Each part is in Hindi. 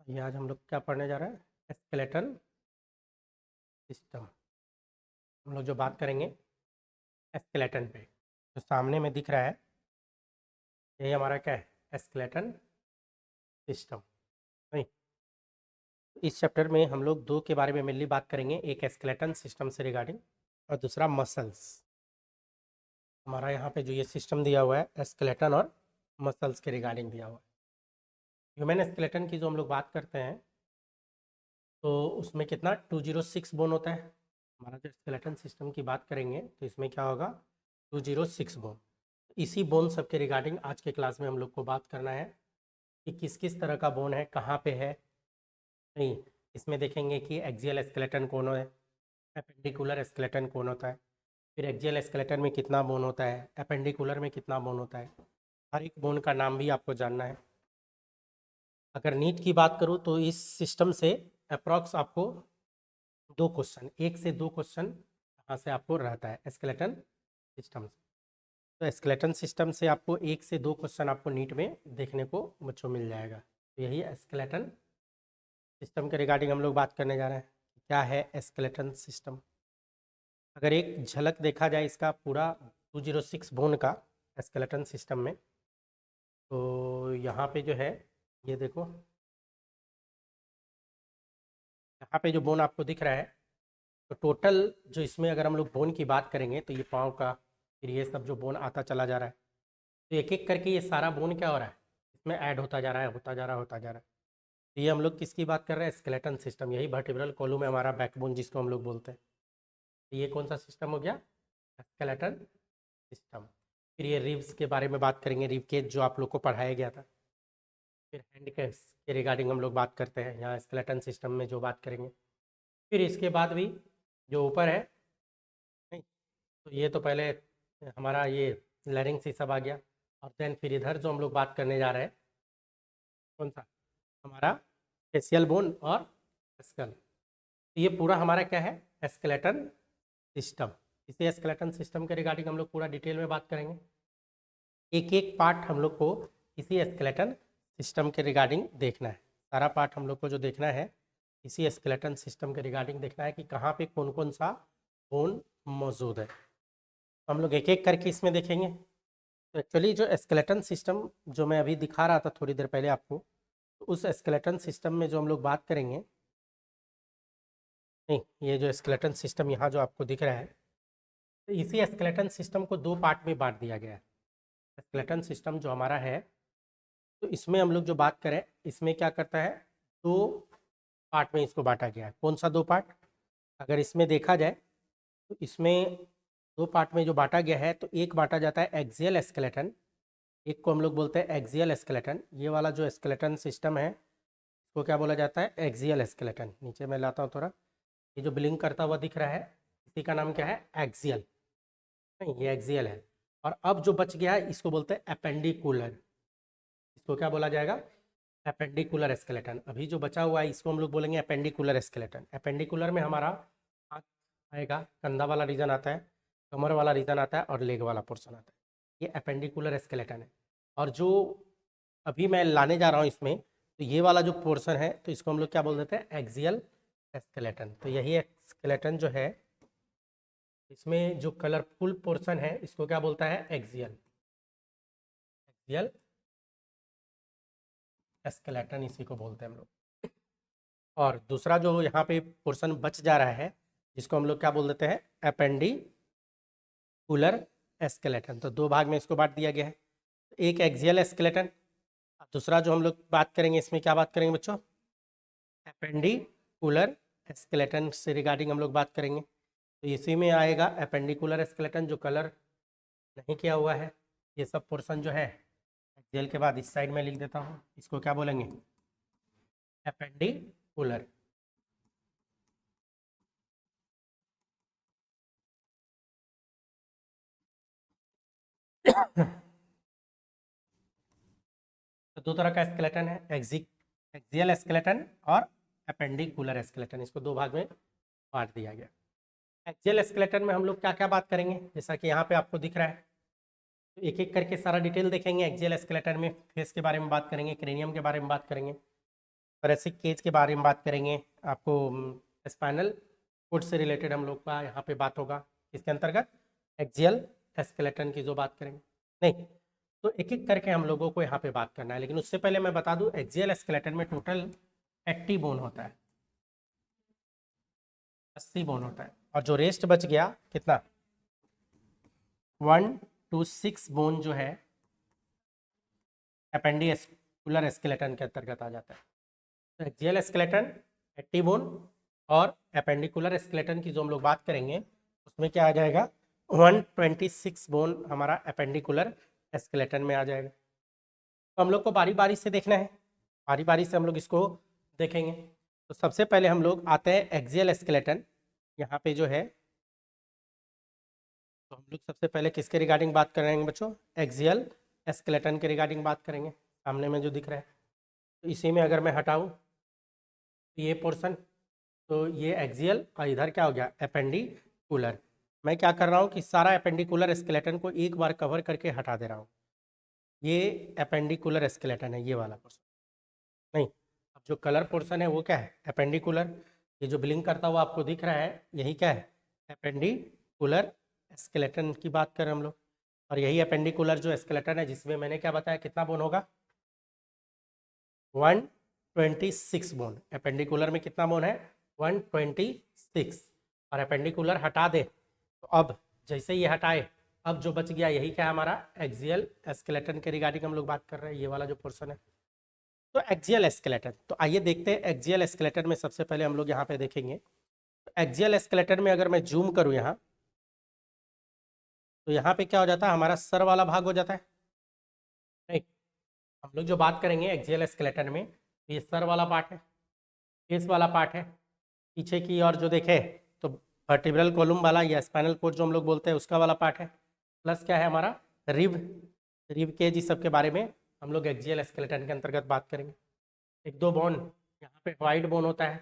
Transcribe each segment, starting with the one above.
ये आज हम लोग क्या पढ़ने जा रहे हैं? Skeleton system. हम लोग जो बात करेंगे स्केलेटन पे, जो सामने में दिख रहा है यही हमारा क्या है? Skeleton system. नहीं, इस चैप्टर में हम लोग दो के बारे में मेनली बात करेंगे, एक स्केलेटन सिस्टम से रिगार्डिंग और दूसरा मसल्स। हमारा यहाँ पे जो ये सिस्टम दिया हुआ है स्केलेटन और मसल्स के रिगार्डिंग दिया हुआ है। ह्यूमन स्केलेटन की जो हम लोग बात करते हैं तो उसमें कितना 206 बोन होता है। हमारा जो स्केलेटन सिस्टम की बात करेंगे तो इसमें क्या होगा? 206 बोन। इसी बोन सब के रिगार्डिंग आज के क्लास में हम लोग को बात करना है कि किस किस तरह का बोन है, कहाँ पे है। नहीं, इसमें देखेंगे कि एक्सियल स्केलेटन कौन है, एपेंडिकुलर स्केलेटन कौन होता है, फिर एक्सियल स्केलेटन में कितना बोन होता है, एपेंडिकुलर में कितना बोन होता है। हर एक बोन का नाम भी आपको जानना है। अगर नीट की बात करूँ तो इस सिस्टम से अप्रॉक्स आपको दो क्वेश्चन, एक से दो क्वेश्चन यहाँ से आपको रहता है स्केलेटन सिस्टम से। तो स्केलेटन सिस्टम से आपको एक से दो क्वेश्चन आपको नीट में देखने को बच्चों मिल जाएगा। तो यही स्केलेटन सिस्टम के रिगार्डिंग हम लोग बात करने जा रहे हैं। क्या है स्केलेटन सिस्टम? अगर एक झलक देखा जाए इसका पूरा 206 बोन का स्केलेटन सिस्टम में, तो यहाँ पे जो है ये देखो, यहाँ पे जो बोन आपको दिख रहा है तो टोटल जो इसमें अगर हम लोग बोन की बात करेंगे तो ये पाँव का, फिर ये सब जो बोन आता चला जा रहा है, तो एक एक करके ये सारा बोन क्या हो रहा है इसमें ऐड होता जा रहा है, होता जा रहा है, होता जा रहा है। तो ये हम लोग किसकी बात कर रहे हैं? Skeleton system. यही वर्टिब्रल कॉलम है हमारा, बैकबोन जिसको हम लोग बोलते हैं। तो ये कौन सा सिस्टम हो गया? Skeleton system. फिर ये रिब्स के बारे में बात करेंगे, रिब केज जो आप लोग को पढ़ाया गया था। फिर हैंड केस के रिगार्डिंग हम लोग बात करते हैं यहाँ स्केलेटन सिस्टम में जो बात करेंगे। फिर इसके बाद भी जो ऊपर है, नहीं तो ये तो पहले हमारा ये लैरिंग्स ये सब आ गया। और देन फिर इधर जो हम लोग बात करने जा रहे हैं कौन सा? हमारा फेशियल बोन और स्कल। ये पूरा हमारा क्या है? Skeleton system. इसी स्केलेटन सिस्टम के रिगार्डिंग हम लोग पूरा डिटेल में बात करेंगे। एक एक पार्ट हम लोग को इसी स्केलेटन सिस्टम के रिगार्डिंग देखना है। सारा पार्ट हम लोग को जो देखना है इसी स्केलेटन सिस्टम के रिगार्डिंग देखना है कि कहाँ पे कौन कौन सा बोन मौजूद है। हम लोग एक एक करके इसमें देखेंगे। तो एक्चुअली जो स्केलेटन सिस्टम जो मैं अभी दिखा रहा था थोड़ी देर पहले आपको, तो उस स्केलेटन सिस्टम में जो हम लोग बात करेंगे, नहीं ये जो स्केलेटन सिस्टम यहाँ जो आपको दिख रहा है, तो इसी स्केलेटन सिस्टम को दो पार्ट में बांट दिया गया है। स्केलेटन सिस्टम जो हमारा है तो इसमें हम लोग जो बात करें इसमें क्या करता है, दो पार्ट में इसको बांटा गया है। कौन सा दो पार्ट? अगर इसमें देखा जाए तो इसमें दो पार्ट में जो बांटा गया है, तो एक बांटा जाता है एक्सियल स्केलेटन, एक को हम लोग बोलते हैं एक्सियल स्केलेटन। ये वाला जो स्केलेटन सिस्टम है इसको क्या बोला जाता है? Axial skeleton. नीचे मैं लाता हूँ थोड़ा, ये जो ब्लिंक करता हुआ दिख रहा है इसी का नाम क्या है? एक्सियल। नहीं ये एक्सियल है। और अब जो बच गया है इसको बोलते हैं अपेंडिकुलर। इसको क्या बोला जाएगा? Appendicular skeleton. अभी जो बचा हुआ है इसको हम लोग बोलेंगे अपेंडिकुलर स्केलेटन। अपेंडिकुलर में हमारा हाथ आएगा, कंधा वाला रीजन आता है, कमर वाला रीजन आता है और लेग वाला पोर्शन आता है। ये अपेंडिकुलर स्केलेटन है। और जो अभी मैं लाने जा रहा हूँ इसमें, तो ये वाला जो पोर्शन है तो इसको हम लोग क्या बोल देते हैं? Axial skeleton. तो यही स्केलेटन जो है इसमें जो कलरफुल पोर्शन है इसको क्या बोलता है? एक्सियल। एक्सियल स्केलेटन इसी को बोलते हैं हम लोग। और दूसरा जो यहाँ पे पोर्शन बच जा रहा है जिसको हम लोग क्या बोल देते हैं? Appendicular skeleton. तो दो भाग में इसको बांट दिया गया है, एक एक्सियल स्केलेटन, दूसरा जो हम लोग बात करेंगे इसमें क्या बात करेंगे बच्चों? एपेंडिकुलर स्केलेटन से रिगार्डिंग हम लोग बात करेंगे। तो इसी में आएगा एपेंडिकुलर स्केलेटन जो कलर नहीं किया हुआ है। ये सब पोर्शन जो है एक्सियल के बाद इस साइड में लिख देता हूँ, इसको क्या बोलेंगे? एपेंडिकुलर। तो दो तरह का स्केलेटन है, एक्सियल स्केलेटन और एपेंडिकुलर स्केलेटन। इसको दो भाग में बांट दिया गया। एक्सियल स्केलेटन में हम लोग क्या क्या बात करेंगे, जैसा कि यहाँ पे आपको दिख रहा है, तो एक एक करके सारा डिटेल देखेंगे। एक्सियल स्केलेटन में फेस के बारे में बात करेंगे, क्रेनियम के बारे में बात करेंगे, थोरेसिक केज के बारे में बात करेंगे। आपको स्पाइनल कोड से रिलेटेड हम लोग का यहाँ पे बात होगा। इसके अंतर्गत एक्सियल स्केलेटन की जो बात करेंगे, नहीं तो एक एक करके हम लोगों को यहाँ पे बात करना है। लेकिन उससे पहले मैं बता दूं, एक्सियल स्केलेटन में टोटल 80 बोन होता है, 80 बोन होता है, और जो रेस्ट बच गया कितना 1 to 6 बोन जो है एपेंडिकुलर स्केलेटन के अंतर्गत आ जाता है। तो एक्सियल स्केलेटन 80 बोन और एपेंडिकुलर स्केलेटन की जो हम लोग बात करेंगे उसमें क्या आ जाएगा 126 बोन हमारा एपेंडिकुलर स्केलेटन में आ जाएगा। तो हम लोग को बारी बारी से देखना है, बारी बारी से हम लोग इसको देखेंगे। तो सबसे पहले हम लोग आते हैं एक्सियल स्केलेटन। यहाँ पे जो है तो हम लोग सबसे पहले किसके रिगार्डिंग बात करेंगे बच्चों, एक्सियल स्केलेटन के रिगार्डिंग बात करेंगे। सामने में जो दिख रहा है तो इसी में अगर मैं हटाऊँ तो ये पोर्शन, तो ये एक्सियल और इधर क्या हो गया एपेंडिकुलर। मैं क्या कर रहा हूँ कि सारा एपेंडिकुलर स्केलेटन को एक बार कवर करके हटा दे रहा हूँ। ये एपेंडिकुलर स्केलेटन है, ये वाला पोर्शन नहीं। अब जो कलर पोर्शन है वो क्या है एपेंडिकुलर। ये जो ब्लिंक करता हुआ आपको दिख रहा है यही क्या है एपेंडिकुलर स्केलेटन की बात करें हम लोग। और यही एपेंडिकुलर जो स्केलेटन है जिसमें मैंने क्या बताया कितना बोन होगा 126 बोन। एपेंडिकुलर में कितना बोन है 126। और एपेंडिकुलर हटा दे तो अब जैसे ये हटाए अब जो बच गया यही क्या है हमारा एक्सियल स्केलेटन के रिगार्डिंग हम लोग बात कर रहे हैं, ये वाला जो पोर्शन है। तो एक्सियल स्केलेटन, तो आइए देखते हैं एक्सियल स्केलेटन में सबसे पहले हम लोग यहाँ पे देखेंगे। तो एक्सियल स्केलेटन में अगर मैं जूम करूँ यहाँ तो यहाँ पे क्या हो जाता है हमारा सर वाला भाग हो जाता है। नहीं, हम लोग जो बात करेंगे एक्सियल स्केलेटन में ये सर वाला पार्ट है, फेस वाला पार्ट है। पीछे की और जो देखे तो वर्टिब्रल कॉलम वाला या स्पाइनल कोड जो हम लोग बोलते हैं उसका वाला पार्ट है। प्लस क्या है हमारा रिब, रिब केज, इस सब के बारे में हम लोग एक्सियल स्केलेटन के अंतर्गत बात करेंगे। एक दो बोन यहाँ पे वाइड बोन होता है,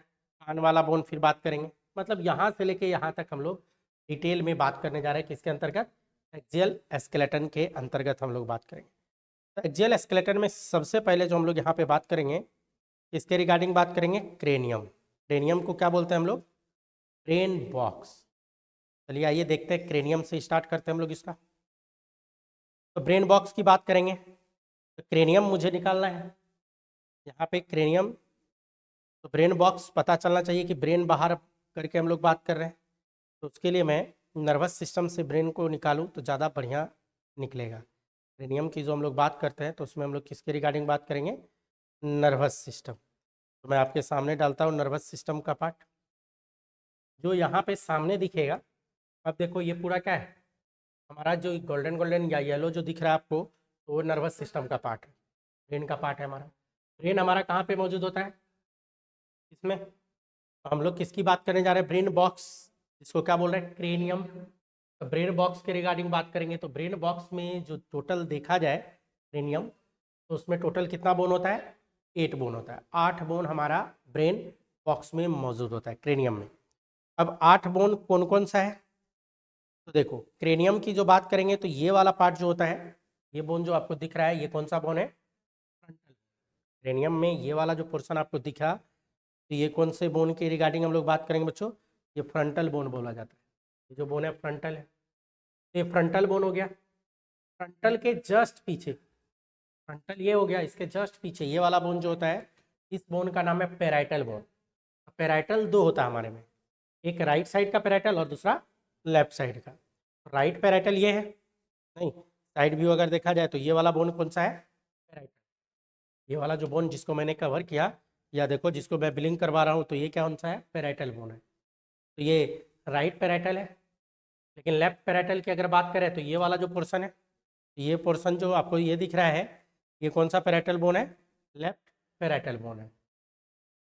कान वाला बोन फिर बात करेंगे। मतलब यहाँ से लेके यहाँ तक हम लोग डिटेल में बात करने जा रहे हैं किसके अंतर्गत एक्सियल स्केलेटन के अंतर्गत हम लोग बात करेंगे। तो एक्सियल स्केलेटन में सबसे पहले जो हम लोग यहाँ पे बात करेंगे इसके रिगार्डिंग बात करेंगे क्रेनियम। क्रेनियम को क्या बोलते हैं हम लोग ब्रेन बॉक्स। चलिए आइए देखते हैं क्रेनियम से स्टार्ट करते हैं हम लोग इसका। तो ब्रेन बॉक्स की बात करेंगे तो क्रेनियम मुझे निकालना है यहाँ पे क्रेनियम। तो ब्रेन बॉक्स पता चलना चाहिए कि ब्रेन बाहर करके हम लोग बात कर रहे हैं। तो उसके लिए मैं नर्वस सिस्टम से ब्रेन को निकालूं तो ज़्यादा बढ़िया निकलेगा। क्रेनियम की जो हम लोग बात करते हैं तो उसमें हम लोग किसके रिगार्डिंग बात करेंगे नर्वस सिस्टम। तो मैं आपके सामने डालता हूँ नर्वस सिस्टम का पार्ट जो यहाँ पे सामने दिखेगा। अब देखो ये पूरा क्या है हमारा जो गोल्डन गोल्डन या येलो जो दिख रहा है आपको तो वो नर्वस सिस्टम का पार्ट है, ब्रेन का पार्ट है हमारा। ब्रेन हमारा कहाँ पे मौजूद होता है इसमें, तो हम लोग किसकी बात करने जा रहे हैं ब्रेन बॉक्स, इसको क्या बोल रहे हैं क्रेनियम। तो ब्रेन बॉक्स के रिगार्डिंग बात करेंगे तो ब्रेन बॉक्स में जो टोटल देखा जाए क्रेनियम तो उसमें टोटल कितना बोन होता है 8 बोन होता है। 8 बोन हमारा ब्रेन बॉक्स में मौजूद होता है क्रेनियम में। अब 8 बोन कौन कौन सा है तो देखो क्रेनियम की जो बात करेंगे तो ये वाला पार्ट जो होता है ये बोन जो आपको दिख रहा है ये कौन सा बोन है फ्रंटल। क्रेनियम में ये वाला जो पोर्शन आपको दिखा तो ये कौन से बोन के रिगार्डिंग हम लोग बात करेंगे बच्चों, ये फ्रंटल बोन बोला जाता है। ये जो बोन है फ्रंटल है, ये फ्रंटल बोन हो गया। फ्रंटल के जस्ट पीछे, फ्रंटल ये हो गया, इसके जस्ट पीछे ये वाला बोन जो होता है इस बोन का नाम है पेराइटल बोन। पेराइटल दो होता है हमारे में, एक राइट साइड का पेराइटल और दूसरा लेफ्ट साइड का। राइट पेराइटल ये है, नहीं साइड व्यू अगर देखा जाए तो ये वाला बोन कौन सा है पेराइटल। ये वाला जो बोन जिसको मैंने कवर किया या देखो जिसको मैं बिलिंग करवा रहा हूँ तो ये क्या कौन सा है पेराइटल बोन है। तो ये राइट पेराइटल है। लेकिन लेफ्ट पेराइटल की अगर बात करें तो ये वाला जो पोर्शन है, ये पोर्शन जो आपको ये दिख रहा है ये कौन सा पेराइटल बोन है लेफ्ट पेराइटल बोन है।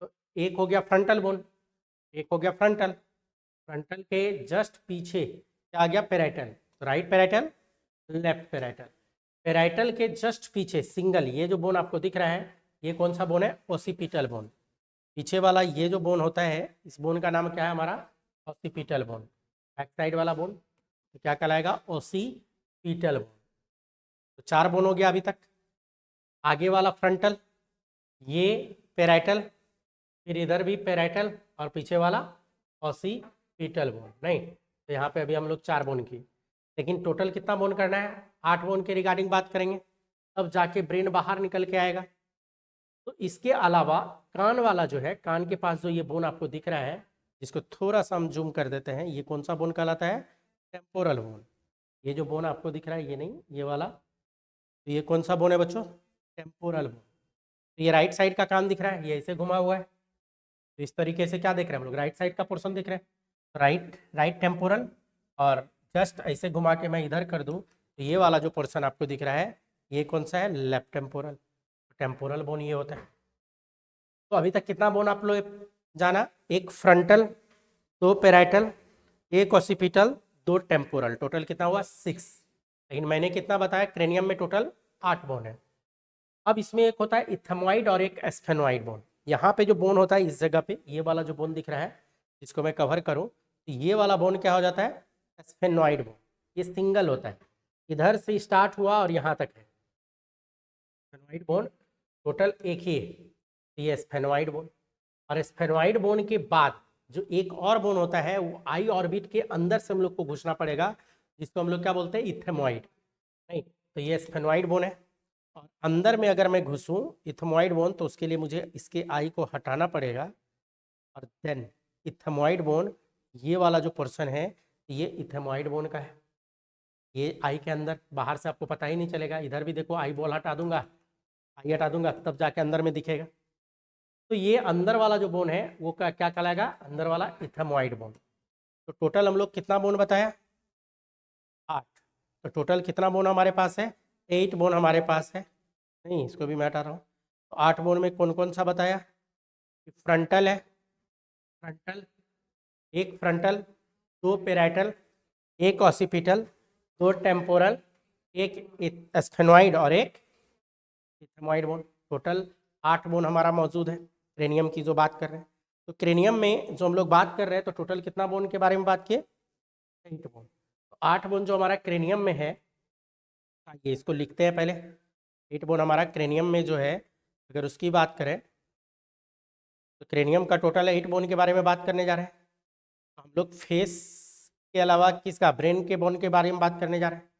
तो एक हो गया फ्रंटल बोन, एक हो गया फ्रंटल। फ्रंटल के जस्ट पीछे क्या आ गया parietal, right parietal left parietal. Parietal के जस्ट पीछे सिंगल ये जो बोन आपको दिख रहा है ये कौन सा बोन है ओसिपिटल बोन। पीछे वाला ये जो बोन होता है इस बोन का नाम क्या है हमारा ओसिपिटल बोन। बैक साइड वाला बोन तो क्या कहलाएगा ओसिपिटल बोन। तो 4 बोन हो गया अभी तक। आगे वाला फ्रंटल ये पेराइटल फिर इधर भी पेराइटल और पीछे वाला ऑसिपिटल बोन। नहीं, तो यहाँ पे अभी हम लोग 4 बोन की, लेकिन टोटल कितना बोन करना है? 8 बोन के रिगार्डिंग बात करेंगे, तब जाके ब्रेन बाहर निकल के आएगा। तो इसके अलावा कान वाला जो है, कान के पास जो ये बोन आपको दिख रहा है, जिसको थोड़ा सा हम जूम कर देते हैं, ये कौन सा बोन कहलाता है? Temporal bone. ये जो बोन आपको दिख रहा है, ये नहीं, ये वाला, तो ये कौन सा बोन है बच्चों? Temporal bone. तो ये राइट साइड का कान दिख रहा है, ये ऐसे घुमा हुआ है, तो इस तरीके से क्या देख रहे हैं हम लोग? राइट साइड का पोर्शन दिख रहा है, तो राइट टेम्पोरल। और जस्ट ऐसे घुमा के मैं इधर कर दूं, तो ये वाला जो पोर्शन आपको दिख रहा है, ये कौन सा है? Left temporal. टेम्पोरल बोन ये होता है। तो अभी तक कितना बोन आप लोग जाना? एक frontal, 2 parietal, 1 occipital, 2 temporal, total कितना हुआ? 6। लेकिन मैंने कितना बताया? क्रेनियम में टोटल 8 बोन है। अब इसमें एक होता है इथेमॉइड और एक एस्फेनॉइड बोन। यहाँ पे जो बोन होता है इस जगह पे, ये वाला जो बोन दिख रहा है, इसको मैं कवर करूँ, तो ये वाला बोन क्या हो जाता है? एस्फेनॉइड बोन। ये सिंगल होता है, इधर से स्टार्ट हुआ और यहाँ तक है। एस्फेनॉइड बोन टोटल एक ही है, तो ये एस्फेनॉइड बोन। और स्फेनॉइड बोन के बाद जो एक और बोन होता है, वो आई ऑर्बिट के अंदर से हम लोग को घुसना पड़ेगा, जिसको हम लोग क्या बोलते हैं? इथेमॉइड। नहीं, तो ये स्फेनॉइड बोन है। और अंदर में अगर मैं घुसूं इथेमॉइड बोन, तो उसके लिए मुझे इसके आई को हटाना पड़ेगा, और देन इथेमॉइड बोन, ये वाला जो पोर्शन है, ये इथेमॉइड बोन का है। ये आई के अंदर, बाहर से आपको पता ही नहीं चलेगा। इधर भी देखो, आई बॉल हटा दूंगा, आई हटा दूंगा, तब जाके अंदर में दिखेगा। तो ये अंदर वाला जो बोन है, वो क्या कहलाएगा? अंदर वाला इथेमॉइड बोन। तो टोटल हम लोग कितना बोन बताया? 8। तो टोटल कितना बोन हमारे पास है? 8 बोन हमारे पास है। नहीं, इसको भी मैं हटा रहा हूँ। तो 8 बोन में कौन कौन सा बताया? फ्रंटल है, फ्रंटल, एक फ्रंटल, 2 पेराइटल, 1 ऑसिपिटल, 2 टेम्पोरल, एक एस्फेनॉइड और एक इथेमॉइड बोन। टोटल 8 बोन हमारा मौजूद है क्रेनियम की जो बात कर रहे हैं। तो क्रेनियम में जो हम लोग बात कर रहे हैं, तो टोटल कितना बोन के बारे में बात किए? 8 बोन। तो 8 बोन जो हमारा क्रेनियम में है, ये इसको लिखते हैं पहले। 8 बोन हमारा क्रेनियम में जो है, अगर उसकी बात करें, तो क्रेनियम का टोटल 8 बोन के बारे में बात करने जा रहे हैं। तो हम लोग फेस के अलावा किसका? ब्रेन के बोन के बारे में बात करने जा रहे हैं,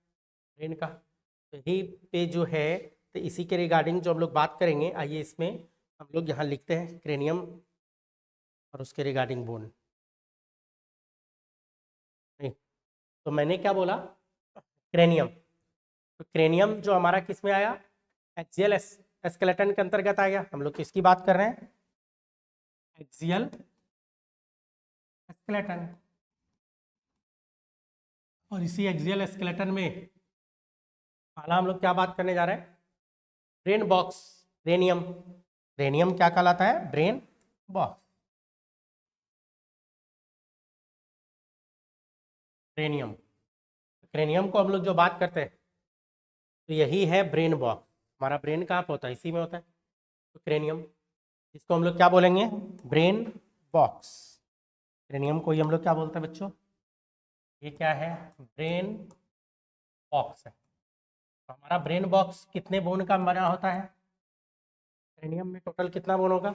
ब्रेन का। तो यही पे जो है, तो इसी के रिगार्डिंग जो हम लोग बात करेंगे, आइए इसमें हम लोग यहाँ लिखते हैं क्रेनियम और उसके रिगार्डिंग बोन। नहीं, तो मैंने क्या बोला? क्रेनियम। तो क्रेनियम जो हमारा किस में आया? एक्सियल स्केलेटन के अंतर्गत आ गया। हम लोग किसकी बात कर रहे हैं? Axial skeleton. और इसी एक्सियल स्केलेटन में पहला हम लोग क्या बात करने जा रहे हैं? Brain box, cranium. क्रेनियम क्या कहलाता है? Brain box, cranium. क्रेनियम को हम लोग जो बात करते हैं, तो यही है ब्रेन बॉक्स। हमारा ब्रेन कहाँ पे होता है? इसी में होता है, तो क्रेनियम। इसको हम लोग क्या बोलेंगे? Brain box. क्रेनियम को ही हम लोग क्या बोलते हैं बच्चों? ये क्या है? ब्रेन बॉक्स है। तो हमारा ब्रेन बॉक्स कितने बोन का बना होता है? क्रेनियम में टोटल कितना बोन होगा?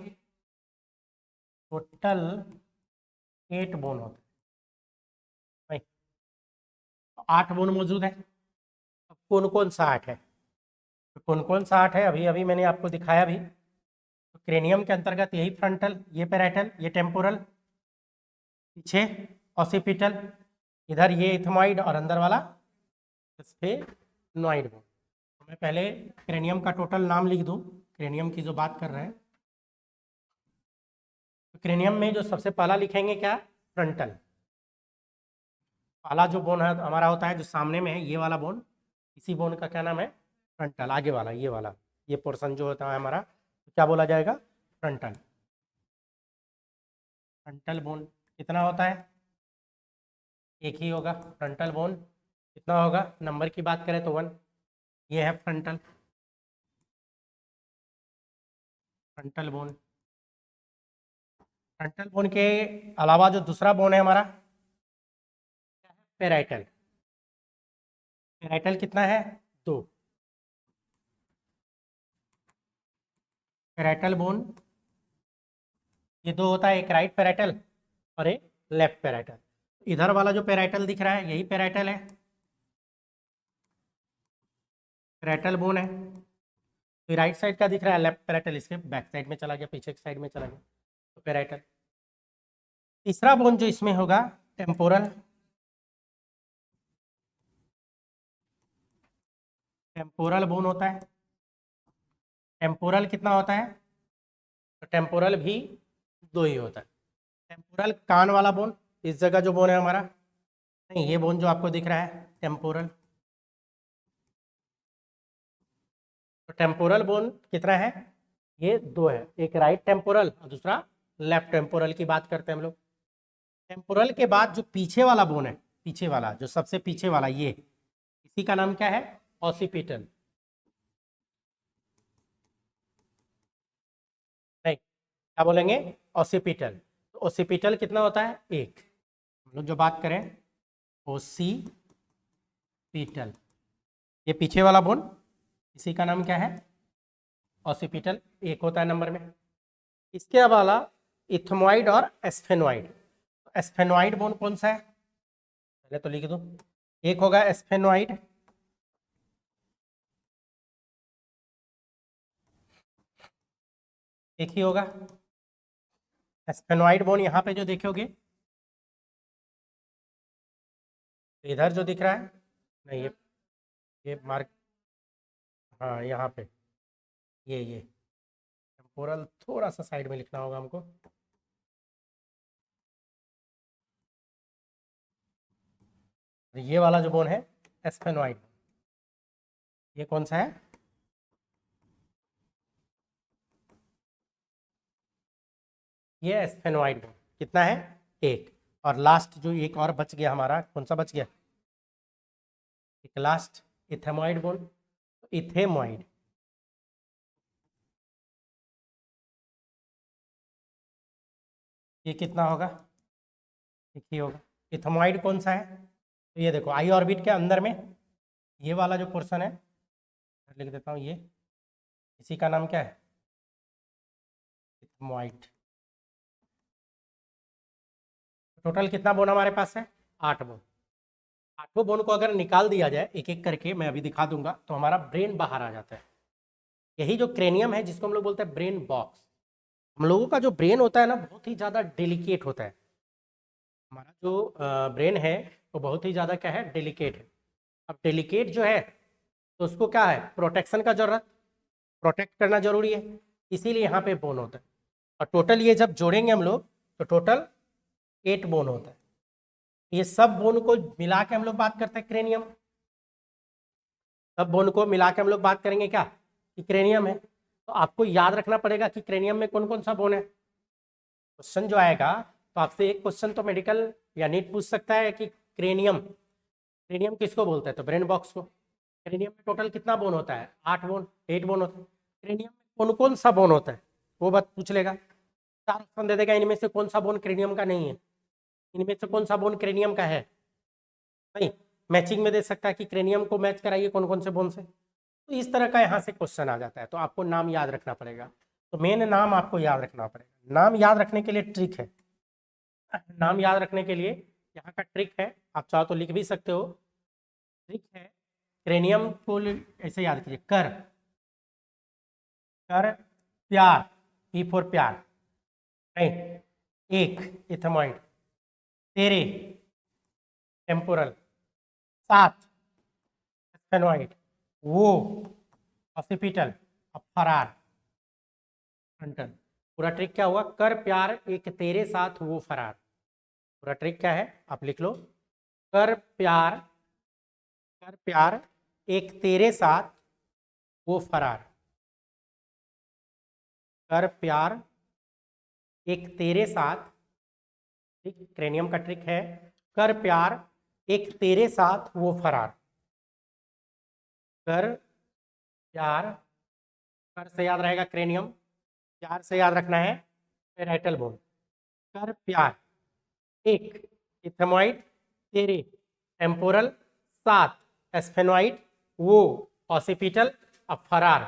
टोटल 8 बोन होता है। नहीं, 8 बोन मौजूद है। अब कौन कौन सा 8 है? तो कौन कौन सा 8 है, अभी अभी मैंने आपको दिखाया भी। तो क्रेनियम के अंतर्गत यही फ्रंटल, ये पेराइटल, ये टेम्पोरल, पीछे ऑसिपिटल, इधर ये इथेमॉइड, और अंदर वाला स्फेनॉइड बोन। मैं पहले क्रेनियम का टोटल नाम लिख दूं, क्रेनियम की जो बात कर रहे हैं। तो क्रेनियम में जो सबसे पहला लिखेंगे क्या? फ्रंटल। पहला जो बोन है हमारा होता है, जो सामने में है, ये वाला बोन, इसी बोन का क्या नाम है? फ्रंटल। आगे वाला ये वाला, ये पोर्शन जो होता है हमारा, तो क्या बोला जाएगा? फ्रंटल। फ्रंटल बोन कितना होता है? एक ही होगा। फ्रंटल बोन कितना होगा? नंबर की बात करें तो 1। ये है frontal, frontal bone. Frontal bone के अलावा जो दूसरा बोन है हमारा, पेराइटल। पेराइटल कितना है? 2। पेराइटल बोन ये दो होता है, एक राइट पैराइटल और एक लेफ्ट पैराइटल। इधर वाला जो पैराइटल दिख रहा है यही पैराइटल है, पैराइटल बोन है। तो राइट साइड का दिख रहा है लेफ्ट पैराइटल, इसके बैक साइड में चला गया, पीछे की साइड में चला गया, तो पैराइटल। तीसरा बोन जो इसमें होगा टेम्पोरल। टेम्पोरल बोन होता है। टेम्पोरल कितना होता है? तो टेम्पोरल भी दो ही होता है। टेम्पोरल कान वाला बोन, इस जगह जो बोन है हमारा, नहीं ये बोन जो आपको दिख रहा है टेम्पोरल। तो टेम्पोरल बोन कितना है? ये दो है, एक राइट टेम्पोरल और दूसरा लेफ्ट टेम्पोरल की बात करते हैं हम लोग। टेम्पोरल के बाद जो पीछे वाला बोन है, पीछे वाला जो सबसे पीछे वाला, ये इसी का नाम क्या है? ऑसिपिटल। नहीं, क्या बोलेंगे? ऑसिपिटल। तो ऑसिपिटल कितना होता है? एक। हम लोग जो बात करें ओसिपिटल, ये पीछे वाला बोन, इसी का नाम क्या है? ऑसिपिटल, एक होता है नंबर में। इसके अलावा इथमोइड और एस्फेनोइड। एस्फेनोइड बोन कौन सा है? पहले तो लिख दो। एक होगा एस्फेनोइड, एक ही होगा एस्फेनोइड बोन। यहाँ पे जो देखोगे इधर जो दिख रहा है, नहीं ये मार्क, हाँ यहाँ पे ये टेम्पोरल थोड़ा सा साइड में लिखना होगा हमको। ये वाला जो बोन है एस्फेनोइड, ये कौन सा है? ये एस्फेनोइड बोन। कितना है? एक। और लास्ट जो एक और बच गया हमारा, कौन सा बच गया? एक लास्ट इथेमोइड बोन। इथेमोइड, ये कितना होगा? एक ही होगा। इथेमोइड कौन सा है? तो ये देखो आई ऑर्बिट के अंदर में ये वाला जो पोर्शन है, लिख देता हूँ, ये इसी का नाम क्या है? इथेमोइड। टोटल कितना बोन हमारे पास है? 8 बोन। 8 बोन को अगर निकाल दिया जाए एक एक करके, मैं अभी दिखा दूंगा, तो हमारा ब्रेन बाहर आ जाता है। यही जो क्रेनियम है जिसको हम लोग बोलते हैं ब्रेन बॉक्स। हम लोगों का जो ब्रेन होता है ना, बहुत ही ज़्यादा डेलिकेट होता है। हमारा जो ब्रेन है वो बहुत ही ज़्यादा क्या है? डेलिकेट है। अब डेलिकेट जो है तो उसको क्या है? प्रोटेक्शन का जरूरत, प्रोटेक्ट करना जरूरी है, इसीलिए यहाँ पे बोन होता है। और टोटल ये जब जोड़ेंगे हम लोग तो टोटल 8 बोन होता है। ये सब बोन को मिला के हम लोग बात करते हैं क्रेनियम। सब बोन को मिला के हम लोग बात करेंगे क्या? कि क्रेनियम है। तो आपको याद रखना पड़ेगा कि क्रेनियम में कौन कौन सा बोन है। क्वेश्चन जो आएगा तो आपसे एक क्वेश्चन तो मेडिकल या नीट पूछ सकता है कि क्रेनियम, क्रेनियम किसको बोलते हैं? तो ब्रेन बॉक्स को। क्रेनियम में टोटल कितना बोन होता है? 8 बोन, 8 बोन होता है। क्रेनियम में कौन कौन सा बोन होता है वो बात पूछ लेगा। 4 ऑप्शन दे देगा, इनमें से कौन सा बोन क्रेनियम का नहीं है, इनमें से कौन सा बोन क्रेनियम का है। नहीं, मैचिंग में दे सकता है कि क्रेनियम को मैच कराइए कौन कौन से बोन से। तो इस तरह का यहाँ से क्वेश्चन आ जाता है, तो आपको नाम याद रखना पड़ेगा। तो मेन नाम आपको याद रखना पड़ेगा। नाम याद रखने के लिए ट्रिक है। नाम याद रखने के लिए यहाँ का ट्रिक है, आप चाहो तो लिख भी सकते हो। ट्रिक है, क्रेनियम को ऐसे याद कीजिए, कर, कर प्यार, पी फॉर प्यार, राइट, एक इथेमॉइड, तेरे टेम्पोरल, 7 एस्फेनॉइड, वो ऑसिपिटल, अब फरार फ्रंटल। पूरा ट्रिक क्या हुआ? कर प्यार एक तेरे साथ वो फरार। पूरा ट्रिक क्या है आप लिख लो। कर प्यार, कर प्यार एक तेरे साथ वो फरार। कर प्यार एक तेरे साथ, ठीक, क्रेनियम का ट्रिक है, कर प्यार एक तेरे साथ वो फरार। कर प्यार, कर से याद रहेगा क्रेनियम, प्यार से याद रखना है पेराइटल बोन। कर प्यार एक इथेमॉइड, तेरे टेम्पोरल, 7 एस्फेनॉइड, वो ऑसिपिटल, अब फरार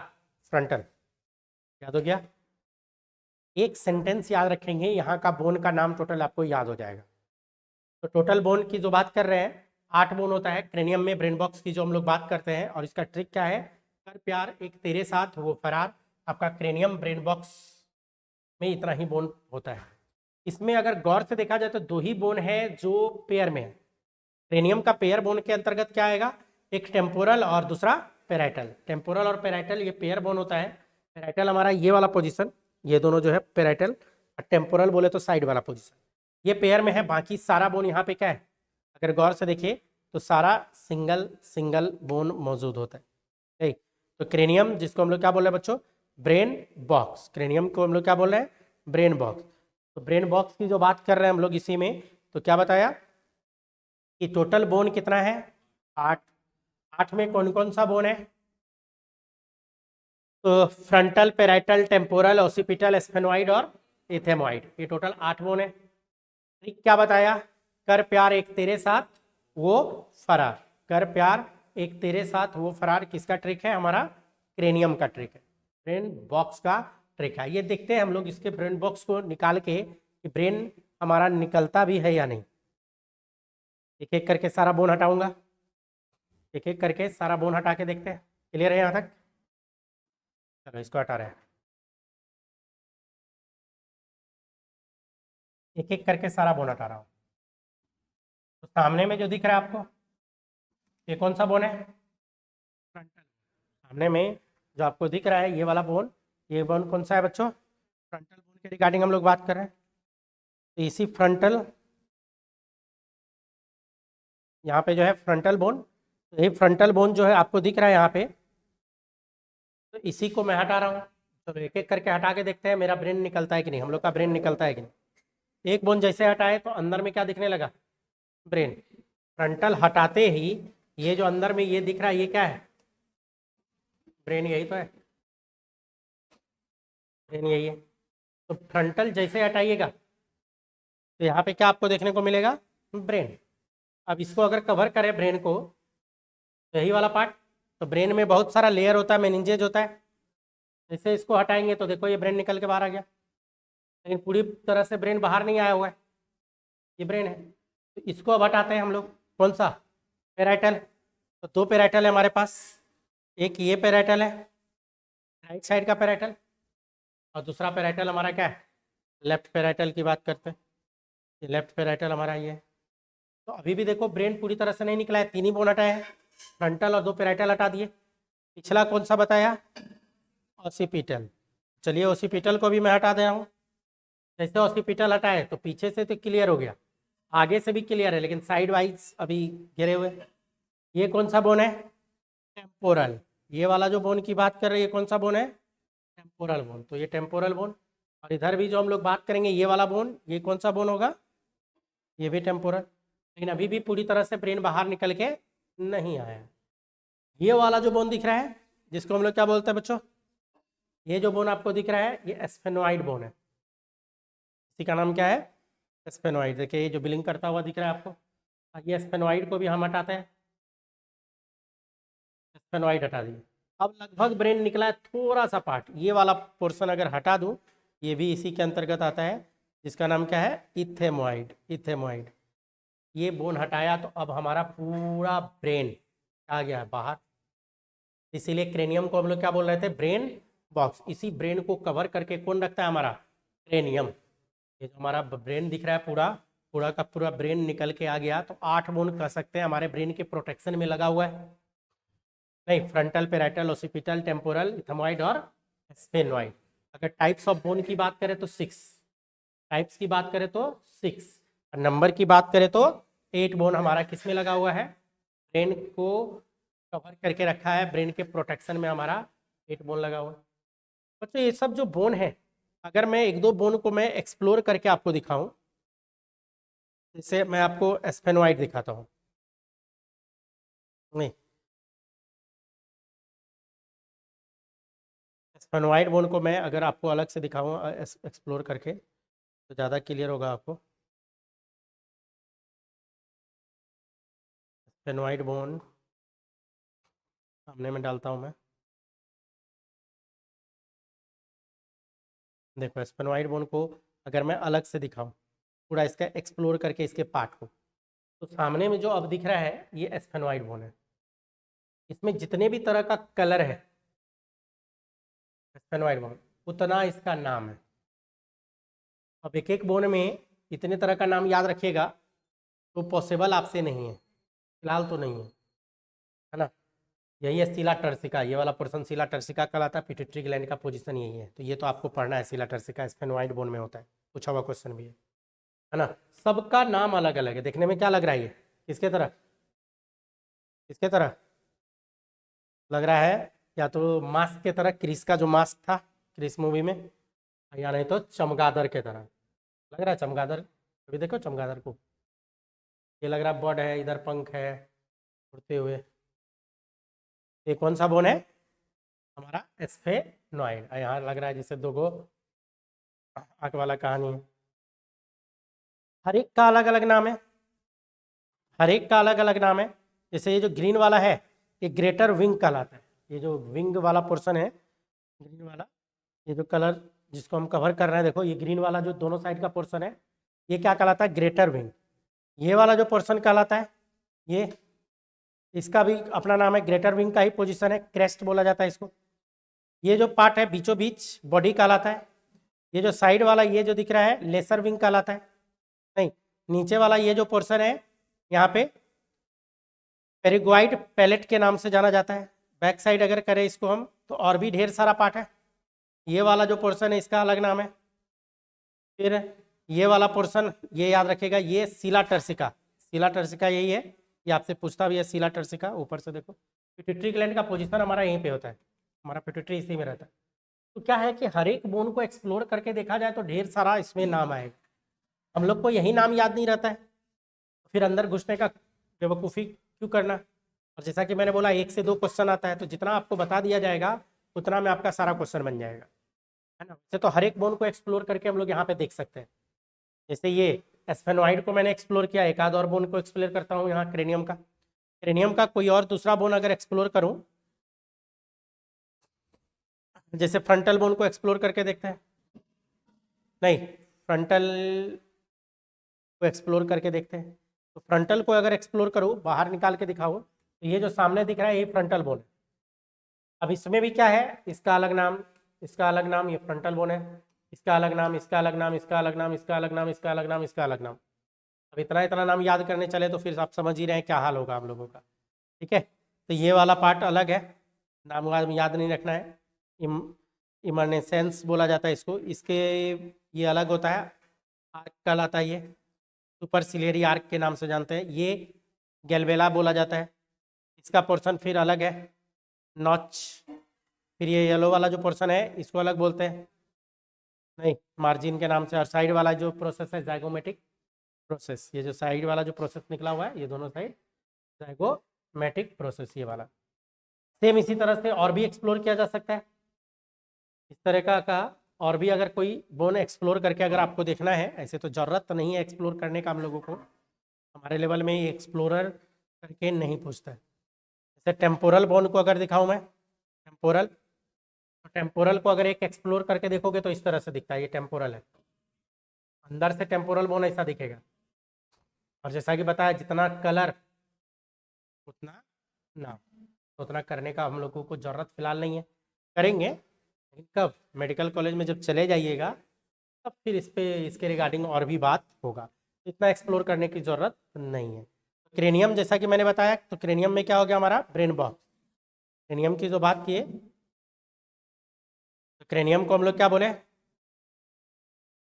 फ्रंटल। याद हो गया? एक सेंटेंस याद रखेंगे, यहाँ का बोन का नाम टोटल आपको याद हो जाएगा। तो टोटल बोन की जो बात कर रहे हैं, 8 बोन होता है क्रेनियम में, ब्रेन बॉक्स की जो हम लोग बात करते हैं। और इसका ट्रिक क्या है, कर प्यार एक तेरे साथ वो फरार। आपका क्रेनियम ब्रेन बॉक्स में इतना ही बोन होता है। इसमें अगर गौर से देखा जाए तो 2 ही बोन है जो पेयर में है। क्रेनियम का पेयर बोन के अंतर्गत क्या आएगा, एक टेम्पोरल और दूसरा पेराइटल। टेम्पोरल और पेराइटल ये पेयर बोन होता है। पेराइटल हमारा ये वाला पोजीशन, ये दोनों जो है पेराइटल, और टेम्पोरल बोले तो साइड वाला पोजीशन, ये पेयर में है। बाकी सारा बोन यहाँ पे क्या है, अगर गौर से देखिए तो सारा सिंगल सिंगल बोन मौजूद होता है। ठीक, तो क्रेनियम जिसको हम लोग क्या बोल रहे हैं बच्चों, ब्रेन बॉक्स। क्रेनियम को हम लोग क्या बोल रहे हैं, ब्रेन बॉक्स। तो ब्रेन बॉक्स की जो बात कर रहे हैं हम लोग इसी में, तो क्या बताया कि टोटल बोन कितना है, 8। 8 में कौन कौन सा बोन है, तो frontal, parietal, temporal, occipital, sphenoid और इथेमोइड, ये टोटल 8 बोन है। ठीक, क्या बताया, कर प्यार एक तेरे साथ वो फरार। कर प्यार एक तेरे साथ वो फरार किसका ट्रिक है, हमारा क्रेनियम का ट्रिक है, ब्रेन बॉक्स का ट्रिक है। ये देखते हैं हम लोग इसके ब्रेन बॉक्स को निकाल के कि ब्रेन हमारा निकलता भी है या नहीं। एक एक करके सारा बोन हटाऊंगा, एक एक करके सारा बोन हटा के देखते हैं। क्लियर है यहाँ तक, चलो इसको हटा रहे हैं, एक एक करके सारा बोन हटा रहा हूँ। तो सामने में जो दिख रहा है आपको, ये कौन सा बोन है, फ्रंटल। सामने में जो आपको दिख रहा है ये वाला बोन, ये बोन कौन सा है बच्चों, फ्रंटल बोन के रिगार्डिंग हम लोग बात कर रहे हैं। तो इसी फ्रंटल, यहाँ पे जो है फ्रंटल बोन, तो ये फ्रंटल बोन जो है आपको दिख रहा है यहाँ पे, तो इसी को मैं हटा रहा हूँ। चलो एक एक करके हटा के देखते हैं मेरा ब्रेन निकलता है कि नहीं, हम लोग का ब्रेन निकलता है कि नहीं। एक बोन जैसे हटाए तो अंदर में क्या दिखने लगा, ब्रेन। फ्रंटल हटाते ही ये जो अंदर में ये दिख रहा है ये क्या है, ब्रेन, यही तो है, ब्रेन यही है। तो फ्रंटल जैसे हटाइएगा तो यहाँ पे क्या आपको देखने को मिलेगा, ब्रेन। अब इसको अगर कवर करें ब्रेन को, तो यही वाला पार्ट, तो ब्रेन में बहुत सारा लेयर होता है, मेनिंजेज होता है। जैसे इसको हटाएंगे तो देखो ये ब्रेन निकल के बाहर आ गया, लेकिन पूरी तरह से ब्रेन बाहर नहीं आया हुआ है, ये ब्रेन है। तो इसको अब हटाते हैं हम लोग, कौन सा, पेराइटल। तो 2 पेराइटल है हमारे पास, एक ये पेराइटल है, राइट साइड का पेराइटल, और दूसरा पेराइटल हमारा क्या है, लेफ्ट पेराइटल की बात करते हैं। ये लेफ्ट पेराइटल हमारा ये है। तो अभी भी देखो ब्रेन पूरी तरह से नहीं निकला है, 3 ही बोन हटाए हैं, फ्रंटल और 2 पेराइटल हटा दिए। पिछला कौन सा बताया, ऑसिपिटल। चलिए ऑसिपिटल को भी मैं हटा दे रहा हूँ। जैसे ऑसिपिटल हटाए तो पीछे से तो क्लियर हो गया, आगे से भी क्लियर है, लेकिन साइड वाइज अभी गिरे हुए। ये कौन सा बोन है, टेम्पोरल। ये वाला जो बोन की बात कर रहे हैं ये कौन सा बोन है, टेम्पोरल बोन। तो ये टेम्पोरल बोन, और इधर भी जो हम लोग बात करेंगे ये वाला बोन, ये कौन सा बोन होगा, ये भी टेम्पोरल। लेकिन अभी भी पूरी तरह से ब्रेन बाहर निकल के नहीं आया है। ये वाला जो बोन दिख रहा है जिसको हम लोग क्या बोलते हैं बच्चों, ये जो बोन आपको दिख रहा है ये स्फेनोइड बोन है। इसी का नाम क्या है, स्फेनोइड। देखिए ये जो बिलिंग करता हुआ दिख रहा है आपको, ये स्फेनोइड को भी हम हटाते हैं, स्फेनोइड हटा दिए। अब लगभग ब्रेन निकला है, थोड़ा सा पार्ट, ये वाला पोर्शन अगर हटा दूं, ये भी इसी के अंतर्गत आता है, जिसका नाम क्या है, इथेमोइड। इथेमोइड, ये बोन हटाया तो अब हमारा पूरा ब्रेन आ गया बाहर। इसीलिए क्रेनियम को हम लोग क्या बोल रहे थे, ब्रेन बॉक्स। इसी ब्रेन को कवर करके कौन रखता है, हमारा क्रेनियम। ये जो हमारा ब्रेन दिख रहा है पूरा, पूरा का पूरा ब्रेन निकल के आ गया, तो 8 बोन कह सकते हैं हमारे ब्रेन के प्रोटेक्शन में लगा हुआ है। नहीं, फ्रंटल, पेराइटल, ओसिपिटल, टेम्पोरल, इथेमॉइड और स्फेनॉइड। अगर टाइप्स ऑफ बोन की बात करें तो 6 टाइप्स की बात करें तो 6, और नंबर की बात करें तो 8 बोन हमारा किस में लगा हुआ है, ब्रेन को कवर करके रखा है, ब्रेन के प्रोटेक्शन में हमारा 8 बोन लगा हुआ है। बच्चों ये सब जो बोन है, अगर मैं एक दो बोन को मैं एक्सप्लोर करके आपको दिखाऊं, जैसे मैं आपको स्फेनॉइड दिखाता हूँ, नहीं, स्फेनॉइड बोन को मैं अगर आपको अलग से दिखाऊं एक्सप्लोर करके, तो ज़्यादा क्लियर होगा आपको। स्फेनॉइड बोन सामने में डालता हूँ मैं, देखो स्फेनोइड बोन को अगर मैं अलग से दिखाऊं, पूरा इसका एक्सप्लोर करके इसके पार्ट को, तो सामने में जो अब दिख रहा है ये स्फेनोइड बोन है। इसमें जितने भी तरह का कलर है स्फेनोइड बोन, उतना इसका नाम है। अब एक एक बोन में इतने तरह का नाम याद रखिएगा तो पॉसिबल आपसे नहीं है, फिलहाल तो नहीं है ना। यही है सीला टर्सिका, ये वाला पोर्सन सीला टर्सिका कहलाता है। पिट्यूटरी ग्लैंड का पोजीशन यही है, तो ये तो आपको पढ़ना है। सीला टर्सिका स्फेनोइड बोन में होता है, पूछा हुआ क्वेश्चन भी है ना। सबका नाम अलग अलग है। देखने में क्या लग रहा है, ये किसके तरह, किसके तरह लग रहा है? या तो मास्क के तरह, क्रिस का जो मास्क था क्रिस मूवी में, या नहीं तो चमगादड़ के तरह लग रहा है। चमगादड़, अभी देखो चमगादड़ को, ये लग रहा है बर्ड है, इधर पंख है उड़ते हुए। ये कौन सा बोन है हमारा? स्फेनोइड। यहाँ लग रहा है जैसे दो गो आंख वाला कहानी है। हर एक का अलग अलग नाम है, हर एक का अलग अलग नाम है। जैसे ये जो ग्रीन वाला है ये ग्रेटर विंग कहलाता है। ये जो विंग वाला पोर्शन है ग्रीन वाला, ये जो कलर जिसको हम कवर कर रहे हैं, देखो ये ग्रीन वाला जो दोनों साइड का पोर्शन है ये क्या कहलाता है? Greater wing. ये वाला जो पोर्शन कहलाता है ये, इसका भी अपना नाम है, ग्रेटर विंग का ही पोजीशन है, क्रेस्ट बोला जाता है इसको। ये जो पार्ट है बीचों बीच बॉडी कहलाता है। ये जो साइड वाला ये जो दिख रहा है लेसर विंग कहलाता है। नहीं, नीचे वाला ये जो पोर्शन है यहाँ पे पेरिगोइड पैलेट के नाम से जाना जाता है। बैक साइड अगर करें इसको हम तो और भी ढेर सारा पार्ट है। ये वाला जो पोर्शन है इसका अलग नाम है। फिर ये वाला पोर्शन ये याद रखेगा, ये सीला टर्सिका, सीला टर्सिका यही है। ये आपसे पूछता भी है सीला टर्सिका। ऊपर से देखो पिट्यूटरी ग्लैंड का पोजीशन हमारा यहीं पे होता है, हमारा पिट्यूटरी इसी में रहता है। तो क्या है कि हर एक बोन को एक्सप्लोर करके देखा जाए तो ढेर सारा इसमें नाम आएगा। हम लोग को यही नाम याद नहीं रहता है, फिर अंदर घुसने का बेवकूफ़ी क्यों करना। और जैसा कि मैंने बोला 1 से 2 क्वेश्चन आता है, तो जितना आपको बता दिया जाएगा उतना में आपका सारा क्वेश्चन बन जाएगा, है ना। वैसे तो हर एक बोन को एक्सप्लोर करके हम लोग यहाँ पे देख सकते हैं। जैसे ये स्फेनोइड को मैंने एक्सप्लोर किया, एक आध और बोन को एक्सप्लोर करता हूँ यहाँ क्रेनियम का। क्रेनियम का कोई और दूसरा बोन अगर एक्सप्लोर करूँ, जैसे फ्रंटल बोन को एक्सप्लोर करके देखते हैं। नहीं, फ्रंटल को एक्सप्लोर करके देखते हैं। तो फ्रंटल को अगर एक्सप्लोर करूँ, बाहर निकाल के दिखाओ, तो ये जो सामने दिख रहा है ये फ्रंटल बोन है। अब इसमें भी क्या है, इसका अलग नाम, इसका अलग नाम, ये फ्रंटल बोन है, इसका अलग नाम, इसका अलग नाम, इसका अलग नाम, इसका अलग नाम, इसका अलग नाम, इसका अलग नाम। अब इतना इतना नाम याद करने चले तो फिर आप समझ ही रहे हैं क्या हाल होगा आप लोगों का। ठीक है, तो ये वाला पार्ट अलग है, नाम वाम याद नहीं रखना है। इमरनेसेंस बोला जाता है इसको, इसके ये अलग होता है, आर्क कहलाता है ये, सुपरसिलियरी आर्क के नाम से जानते हैं। ये गैल्वेला बोला जाता है, इसका पोर्शन फिर अलग है, नॉच। फिर ये येलो वाला जो पोर्शन है इसको अलग बोलते हैं, नहीं मार्जिन के नाम से। और साइड वाला जो प्रोसेस है जाइगोमेटिक प्रोसेस, ये जो साइड वाला जो प्रोसेस निकला हुआ है ये दोनों साइड जाइगोमेटिक प्रोसेस, ये वाला। सेम इसी तरह से और भी एक्सप्लोर किया जा सकता है इस तरह का और भी अगर कोई बोन एक्सप्लोर करके अगर आपको देखना है, ऐसे तो ज़रूरत तो नहीं है एक्सप्लोर करने का हम लोगों को, हमारे लेवल में ये एक्सप्लोरर करके नहीं पूछता है। जैसे टेम्पोरल बोन को अगर दिखाऊं मैं, टेम्पोरल, तो टेम्पोरल को अगर एक एक्सप्लोर करके देखोगे तो इस तरह से दिखता है, ये टेम्पोरल है, अंदर से टेम्पोरल बोन ऐसा दिखेगा। और जैसा कि बताया जितना कलर उतना नाम, तो उतना करने का हम लोगों को ज़रूरत फिलहाल नहीं है, करेंगे लेकिन कब, मेडिकल कॉलेज में जब चले जाइएगा तब फिर इस पे इसके रिगार्डिंग और भी बात होगा। इतना एक्सप्लोर करने की ज़रूरत नहीं है। क्रेनियम जैसा कि मैंने बताया, तो क्रेनियम में क्या हो गया हमारा? Brain box. क्रेनियम की जो बात किए, तो क्रेनियम को हम लोग क्या बोले?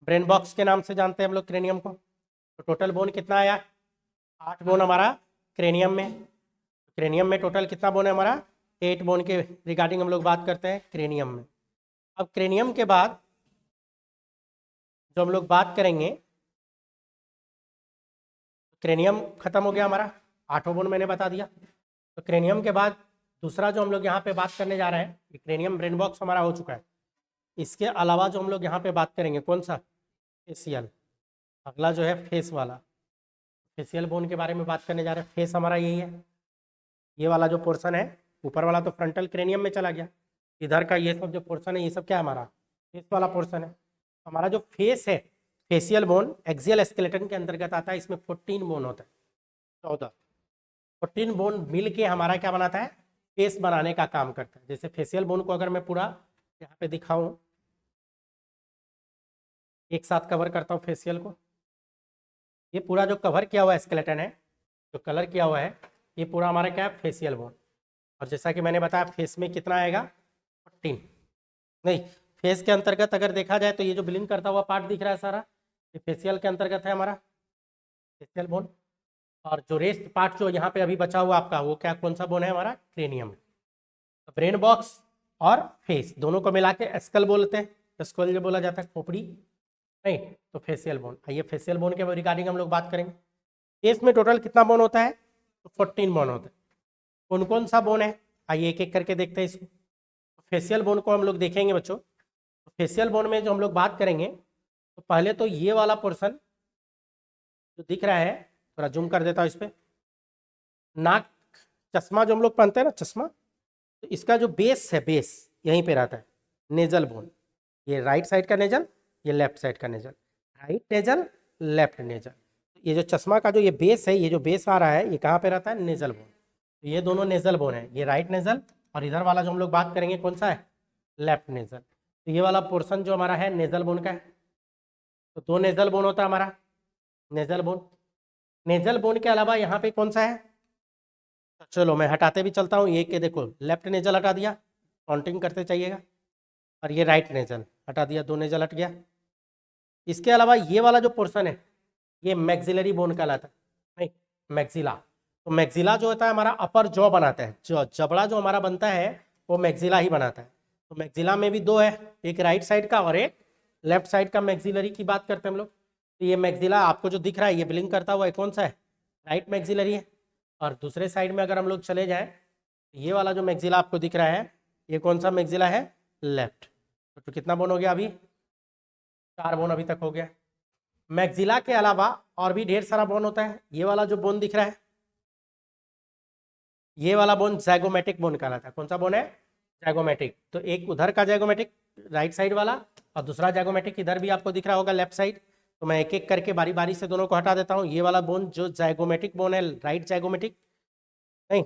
ब्रेन बॉक्स के नाम से जानते हैं हम लोग क्रेनियम को। तो टोटल बोन कितना आया? 8 बोन हमारा क्रेनियम में। क्रेनियम में टोटल कितना बोन है हमारा? 8 बोन के रिगार्डिंग हम लोग बात करते हैं क्रेनियम में। अब क्रेनियम के बाद जो हम लोग बात करेंगे, क्रेनियम खत्म हो गया हमारा, 8 बोन मैंने बता दिया। तो क्रेनियम के बाद दूसरा जो हम लोग यहाँ पे बात करने जा रहे हैं, क्रेनियम ब्रेन बॉक्स हमारा हो चुका है। इसके अलावा जो हम लोग यहाँ पे बात करेंगे कौन सा? फेसियल। अगला जो है फेस वाला, फेसियल बोन के बारे में बात करने जा रहे हैं। फेस हमारा यही है, ये वाला जो पोर्शन है, ऊपर वाला तो फ्रंटल क्रेनियम में चला गया, इधर का ये सब जो पोर्शन है ये सब क्या है हमारा? फेस वाला पोर्शन है। हमारा जो फेस है, फेशियल बोन एक्सियल स्केलेटन के अंतर्गत आता है। इसमें 14 बोन होता है, 14 14 बोन मिल के हमारा क्या बनाता है, फेस बनाने का काम करता है। जैसे फेशियल बोन को अगर मैं पूरा यहाँ पे दिखाऊं, एक साथ कवर करता हूँ फेशियल को, ये पूरा जो कवर किया हुआ है स्केलेटन है, जो कलर किया हुआ है, ये पूरा हमारा क्या है, फेशियल बोन। और जैसा कि मैंने बताया फेस में कितना आएगा, 14 नहीं, फेस के अंतर्गत अगर देखा जाए तो ये जो ब्लिंक करता हुआ पार्ट दिख रहा है सारा, ये फेशियल के अंतर्गत है हमारा फेशियल बोन। और जो रेस्ट पार्ट जो यहाँ पे अभी बचा हुआ आपका, वो क्या, कौन सा बोन है हमारा, क्रेनियम। ब्रेन बॉक्स और फेस दोनों को मिला के स्कल बोलते हैं, स्कल जो बोला जाता है खोपड़ी, नहीं तो फेशियल बोन। आइए फेशियल बोन के रिगार्डिंग हम लोग बात करेंगे। फेस में टोटल कितना बोन होता है, तो 14 बोन होता है। कौन कौन सा बोन है, आइए एक एक करके देखते हैं इसको। फेशियल बोन को हम लोग देखेंगे बच्चों। तो फेशियल बोन में जो हम लोग बात करेंगे, तो पहले तो ये वाला पोर्शन जो दिख रहा है, थोड़ा जूम कर देता हूँ इस पर, नाक, चश्मा जो हम लोग पहनते हैं ना चश्मा, तो इसका जो बेस है, बेस यहीं पे रहता है, नेजल बोन। ये राइट साइड का नेजल, ये लेफ्ट साइड का nasal, right nasal left nasal. ये जो चश्मा का जो ये बेस है, ये जो बेस आ रहा है, ये कहाँ पे रहता है, नेजल बोन। तो ये दोनों नेजल बोन है, ये राइट नेजल, और इधर वाला जो हम लोग बात करेंगे कौन सा है, लेफ्ट नेजल। तो ये वाला पोर्शन जो हमारा है नेजल बोन का है। तो दो नेजल बोन होता है हमारा, नेजल बोन। नेजल बोन के अलावा यहाँ पे कौन सा है, तो चलो मैं हटाते भी चलता हूँ। ये के देखो, लेफ्ट नेजल हटा दिया, काउंटिंग करते चाहिएगा। और ये राइट नेजल हटा दिया, दो नेजल हट गया। इसके अलावा ये वाला जो पोर्शन है, ये मैक्सिलरी बोन कहलाता है, नहीं मैक्सिला। तो मैक्सिला जो होता है हमारा अपर जॉ बनाता है, जो जबड़ा जो हमारा बनता है वो मैक्सिला ही बनाता है। तो मैक्सिला में भी दो है, एक राइट साइड का और एक लेफ्ट साइड का। मैक्सिलरी की बात करते हैं हम लोग। तो ये मैक्सिला आपको जो दिख रहा है, ये ब्लिंक करता हुआ है, कौन सा है, राइट मैक्सिलरी है। और दूसरे साइड में अगर हम लोग चले जाएं, ये वाला जो मैक्सिला आपको दिख रहा है, ये कौन सा मैक्सिला है, लेफ्ट। तो कितना बोन हो गया अभी, 4 बोन अभी तक हो गया। मैक्सिला के अलावा और भी ढेर सारा बोन होता है। ये वाला जो बोन दिख रहा है, ये वाला बोन जैगोमेटिक बोन कहलाता है। कौन सा बोन है, जैगोमेटिक। तो एक उधर का जैगोमेटिक राइट साइड वाला, और दूसरा जैगोमेटिक इधर भी आपको दिख रहा होगा लेफ्ट साइड। तो मैं एक एक करके बारी बारी से दोनों को हटा देता हूँ। ये वाला बोन जो जैगोमेटिक बोन है, राइट जैगोमेटिक, नहीं,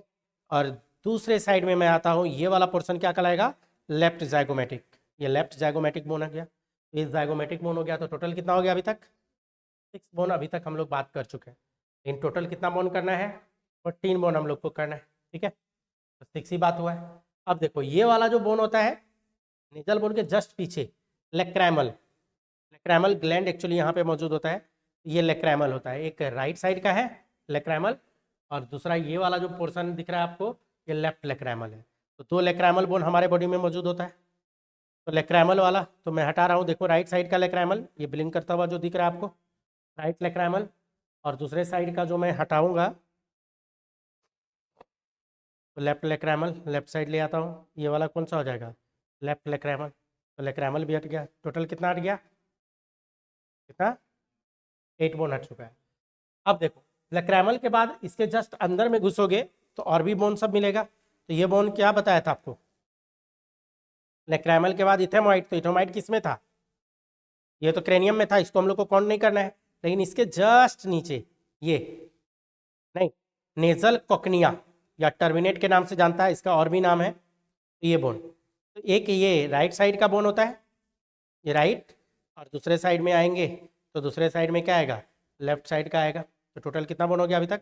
और दूसरे साइड में मैं आता हूँ, ये वाला पोर्शन क्या कहलाएगा, लेफ्ट जैगोमेटिक। ये लेफ्ट जैगोमेटिक बोन हो गया, ये जैगोमेटिक बोन हो गया। तो टोटल कितना हो गया अभी तक, 6 बोन अभी तक हम लोग बात कर चुके हैं। इन टोटल कितना बोन करना है, 14 बोन हम लोग को करना है, ठीक है। तो 6 ही बात हुआ है। अब देखो ये वाला जो बोन होता है नेजल बोन के जस्ट पीछे, लेक्रैमल, लेक्रैमल ग्लैंड एक्चुअली यहाँ पे मौजूद होता है। ये लेक्रैमल होता है, एक राइट साइड का है लेक्रैमल, और दूसरा ये वाला जो पोर्शन दिख रहा है आपको, ये लेफ्ट लेक्रैमल है। तो 2 लेक्रैमल बोन हमारे बॉडी में मौजूद होता है। तो लेक्रैमल वाला तो मैं हटा रहा हूँ, देखो राइट साइड का लेक्रैमल, ये ब्लिंक करता हुआ जो दिख रहा है आपको, राइट लेक्रैमल। और दूसरे साइड का जो मैं हटाऊंगा, तो लेफ्ट लेक्रैमल, लेफ्ट साइड ले आता हूँ, ये वाला कौन सा हो जाएगा, लेफ्ट लेक्रैमल। तो लेक्रैमल भी हट गया। टोटल कितना हट गया, कितना, 8 बोन हट चुका है। अब देखो लेक्रैमल के बाद इसके जस्ट अंदर में घुसोगे तो और भी बोन सब मिलेगा। तो ये बोन क्या बताया था आपको, लेक्रैमल के बाद इथेमोइड। तो इथेमोइड किस में था, ये तो क्रेनियम में था, इसको हम लोग को काउंट नहीं करना है। लेकिन इसके जस्ट नीचे ये, नहीं, नेजल कोक्निया या टर्मिनेट के नाम से जानता है, इसका और भी नाम है, ये बोन। तो एक ये राइट साइड का बोन होता है, ये राइट, और दूसरे साइड में आएंगे तो दूसरे साइड में क्या आएगा, लेफ्ट साइड का आएगा। तो टोटल कितना बोन हो गया अभी तक,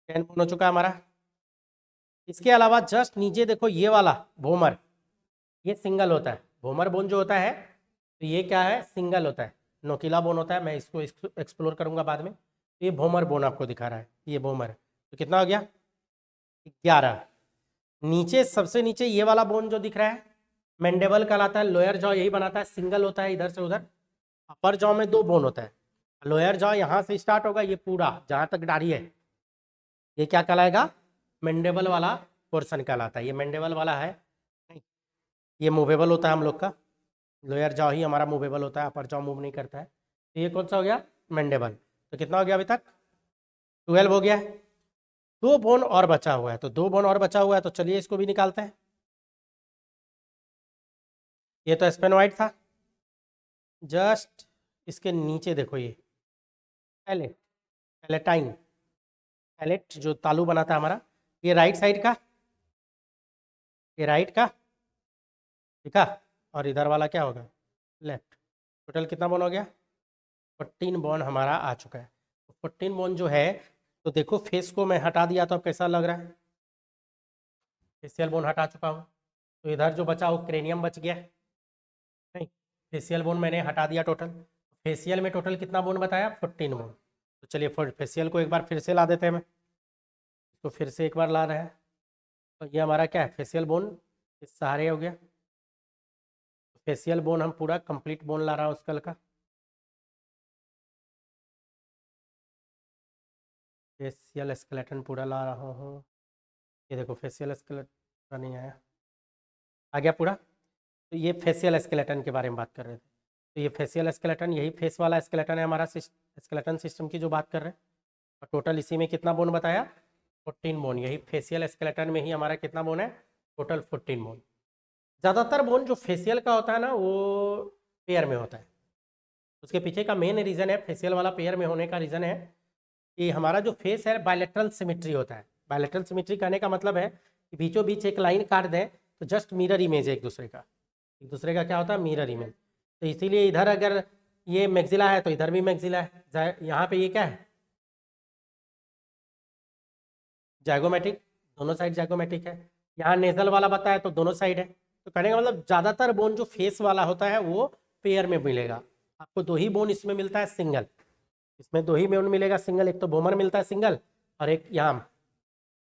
10 बोन हो चुका है हमारा। इसके अलावा जस्ट नीचे देखो ये वाला भोमर, ये सिंगल होता है। भोमर बोन जो होता है, तो ये क्या है, सिंगल होता है, नोकीला बोन होता है। मैं इसको एक्सप्लोर करूंगा बाद में। ये भोमर बोन आपको दिखा रहा है, ये भोमर। तो कितना हो गया, 11। नीचे सबसे नीचे ये वाला बोन जो दिख रहा है मैंडेबल कहलाता है, लोअर जॉ यही बनाता है, सिंगल होता है इधर से उधर। अपर जॉ में 2 बोन होता है, लोअर जॉ यहाँ से स्टार्ट होगा, ये पूरा जहाँ तक दाढ़ी है, ये क्या कहलाएगा, मैंडेबल वाला पोर्शन कहलाता है। ये मैंडेबल वाला है, नहीं, ये मूवेबल होता है हम लोग का, लोअर जॉ ही हमारा मूवेबल होता है, अपर जॉ मूव नहीं करता है। तो ये कौन सा हो गया, मैंडेबल। तो कितना हो गया अभी तक, 12 हो गया। 2 बोन और बचा हुआ है, तो 2 बोन और बचा हुआ है, तो चलिए इसको भी निकालते हैं। ये तो स्पेनोइड था, जस्ट इसके नीचे देखो ये पैलेट, पैलेटाइन, पैलेट जो तालू बनाता है हमारा, ये राइट साइड का, ये राइट का, ठीक है, और इधर वाला क्या होगा, लेफ्ट। टोटल कितना बोन हो गया, 14 बोन हमारा आ चुका है। 14 बोन जो है, तो देखो फेस को मैं हटा दिया तो अब कैसा लग रहा है, फेशियल बोन हटा चुका हूँ, तो इधर जो बचा वो क्रेनियम बच गया, नहीं, फेशियल बोन मैंने हटा दिया टोटल। फेशियल में टोटल कितना बोन बताया, 14 बोन। तो चलिए फेशियल को एक बार फिर से ला देते हैं, मैं तो फिर से एक बार ला रहे हैं। तो ये हमारा क्या है, फेशियल बोन इस सहारे हो गया। फेशियल बोन हम पूरा कंप्लीट बोन ला रहा हूँ स्कल का, फेशियल स्केलेटन पूरा ला रहा हूँ। ये देखो फेशियल स्केलेटन नहीं आया, आ गया पूरा। तो ये फेशियल स्केलेटन के बारे में बात कर रहे थे। तो ये फेशियल स्केलेटन, यही फेस वाला स्केलेटन है हमारा, स्केलेटन सिस्टम की जो बात कर रहे हैं। और टोटल इसी में कितना बोन बताया, 14 बोन। यही फेशियल स्केलेटन में ही हमारा कितना बोन है, टोटल 14 बोन। ज़्यादातर बोन जो फेशियल का होता है ना, वो पेयर में होता है। उसके पीछे का मेन रीज़न है, फेशियल वाला पेयर में होने का रीज़न है कि हमारा जो फेस है बायलेटरल सिमेट्री होता है। बायलेटरल सिमेट्री कहने का मतलब है कि बीचों बीच एक लाइन काट दें तो जस्ट मिरर इमेज है एक दूसरे का, एक दूसरे का क्या होता है, मिरर इमेज। तो इसीलिए इधर अगर ये मैक्सिला है तो इधर भी मैक्सिला है, यहाँ पे ये क्या है, जाइगोमेटिक, दोनों साइड जाइगोमेटिक है। यहाँ नेजल वाला बताया तो दोनों साइड है। तो कहने का मतलब ज़्यादातर बोन जो फेस वाला होता है वो पेयर में मिलेगा। आपको दो ही बोन इसमें मिलता है सिंगल, इसमें दो ही बोन मिलेगा सिंगल, एक तो बोमर मिलता है सिंगल, और एक यहाँ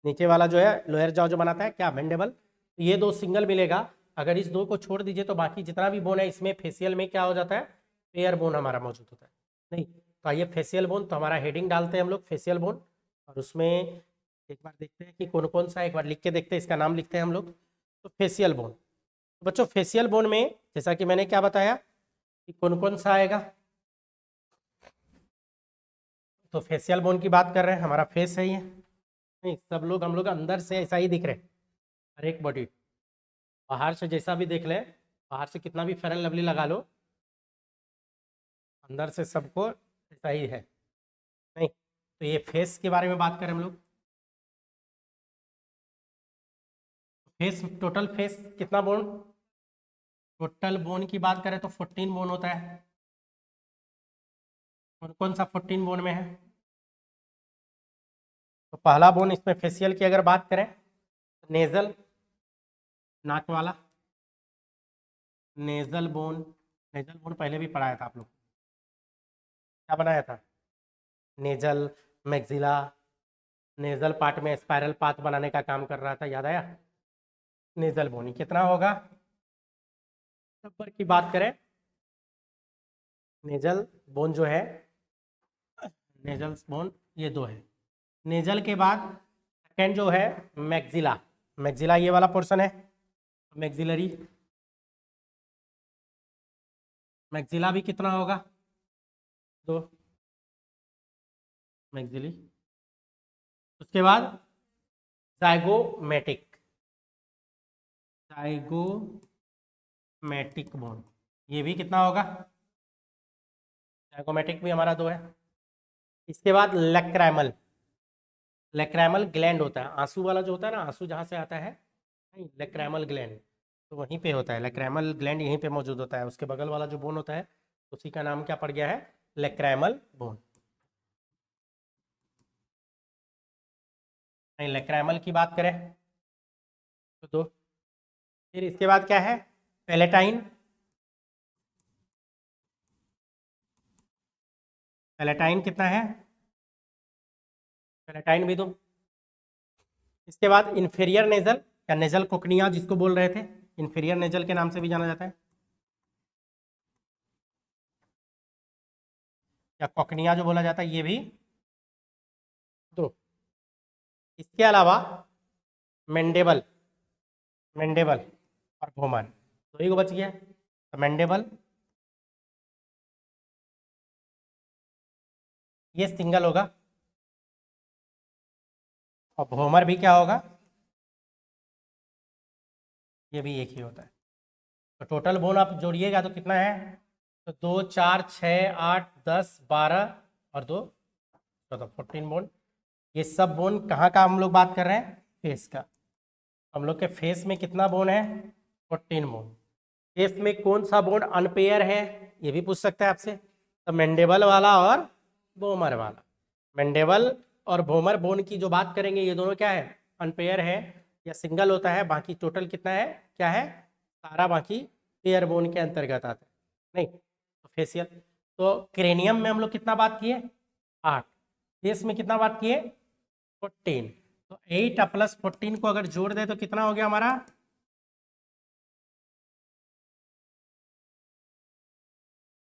नीचे वाला जो है लोअर जॉ जो बनाता है क्या, मैंडिबल। ये दो सिंगल मिलेगा। अगर इस दो को छोड़ दीजिए तो बाकी जितना भी बोन है इसमें फेशियल में क्या हो जाता है, पेयर बोन हमारा मौजूद होता है। नहीं तो आइए फेशियल बोन, तो हमारा हेडिंग डालते हैं हम लोग फेशियल बोन, और उसमें एक बार देखते हैं कि कौन कौन सा, एक बार लिख के देखते हैं, इसका नाम लिखते हैं हम लोग। तो फेशियल बोन, तो बच्चों फेशियल बोन में जैसा कि मैंने क्या बताया कि कौन कौन सा आएगा, तो फेशियल बोन की बात कर रहे हैं, हमारा फेस है ये, नहीं सब लोग हम लोग अंदर से ऐसा ही दिख रहे हैं, हर एक बॉडी, बाहर से जैसा भी देख ले, बाहर से कितना भी फेयर एंड लवली लगा लो, अंदर से सबको ऐसा ही है, नहीं। तो ये फेस के बारे में बात करें हम लोग, फेस टोटल फेस कितना बोन, टोटल बोन की बात करें तो 14 बोन होता है। कौन कौन सा 14 बोन में है, तो पहला बोन इसमें फेशियल की अगर बात करें, नेजल, नाक वाला नेजल बोन, नेजल बोन पहले भी पढ़ाया था आप लोग, क्या बनाया था, नेजल, मैक्सिला, नेजल पार्ट में स्पाइरल पाथ बनाने का काम कर रहा था, याद आया। नेजल बोन कितना होगा, नंबर की बात करें, नेजल बोन जो है, नेजल बोन ये दो है। नेजल के बाद सेकेंड जो है मैक्सिला, मैक्सिला ये वाला पोर्शन है, मैक्सिलरी, मैक्सिला भी कितना होगा, दो, मैक्सिली। उसके बाद जाइगोमेटिक, जाइगोमेटिक बोन, ये भी कितना होगा, जाइगोमेटिक भी हमारा दो है। इसके बाद लेक्राइमल, लेक्राइमल ग्लैंड होता है, आंसू वाला जो होता है ना, आंसू जहाँ से आता है, नहीं लेक्राइमल ग्लैंड, तो वहीं पे होता है, लेक्राइमल ग्लैंड यहीं पे मौजूद होता है। उसके बगल वाला जो बोन होता है उसी का नाम क्या पड़ गया है, लेक्राइमल बोन। नहीं लेक्राइमल की बात करें तो दो, फिर इसके बाद क्या है, पेलेटाइन, पेलेटाइन कितना है, पेलेटाइन भी दो। इसके बाद इन्फीरियर नेजल या नेजल कोकनिया जिसको बोल रहे थे, इन्फीरियर नेजल के नाम से भी जाना जाता है, या कोकनिया जो बोला जाता है, ये भी दो। इसके अलावा मैंडेबल, मैंडेबल और भोमर, दो ही को बच गया, तो मैंडेबल ये सिंगल होगा, और भोमर भी क्या होगा, ये भी एक ही होता है। तो टोटल बोन आप जोड़िएगा तो कितना है, तो 2 4 6 8 10 12 और 2 14 14 बोन। ये सब बोन कहाँ का हम लोग बात कर रहे हैं? फेस का। हम लोग के फेस में कितना बोन है? 14 बोन। फेस में कौन सा बोन अनपेयर है ये भी पूछ सकता है आपसे। तो मेंडेबल वाला और बोमर वाला। मेंडेबल और बोमर बोन की जो बात करेंगे ये दोनों क्या है? अनपेयर है या सिंगल होता है। बाकी टोटल कितना है? क्या है? सारा बाकी पेयर बोन के अंतर्गत आता है। नहीं तो फेसियल। तो क्रेनियम में हम लोग कितना बात किए? 8। फेस में कितना बात किए? 14। तो 8 प्लस 14 को अगर जोड़ दे तो कितना हो गया हमारा?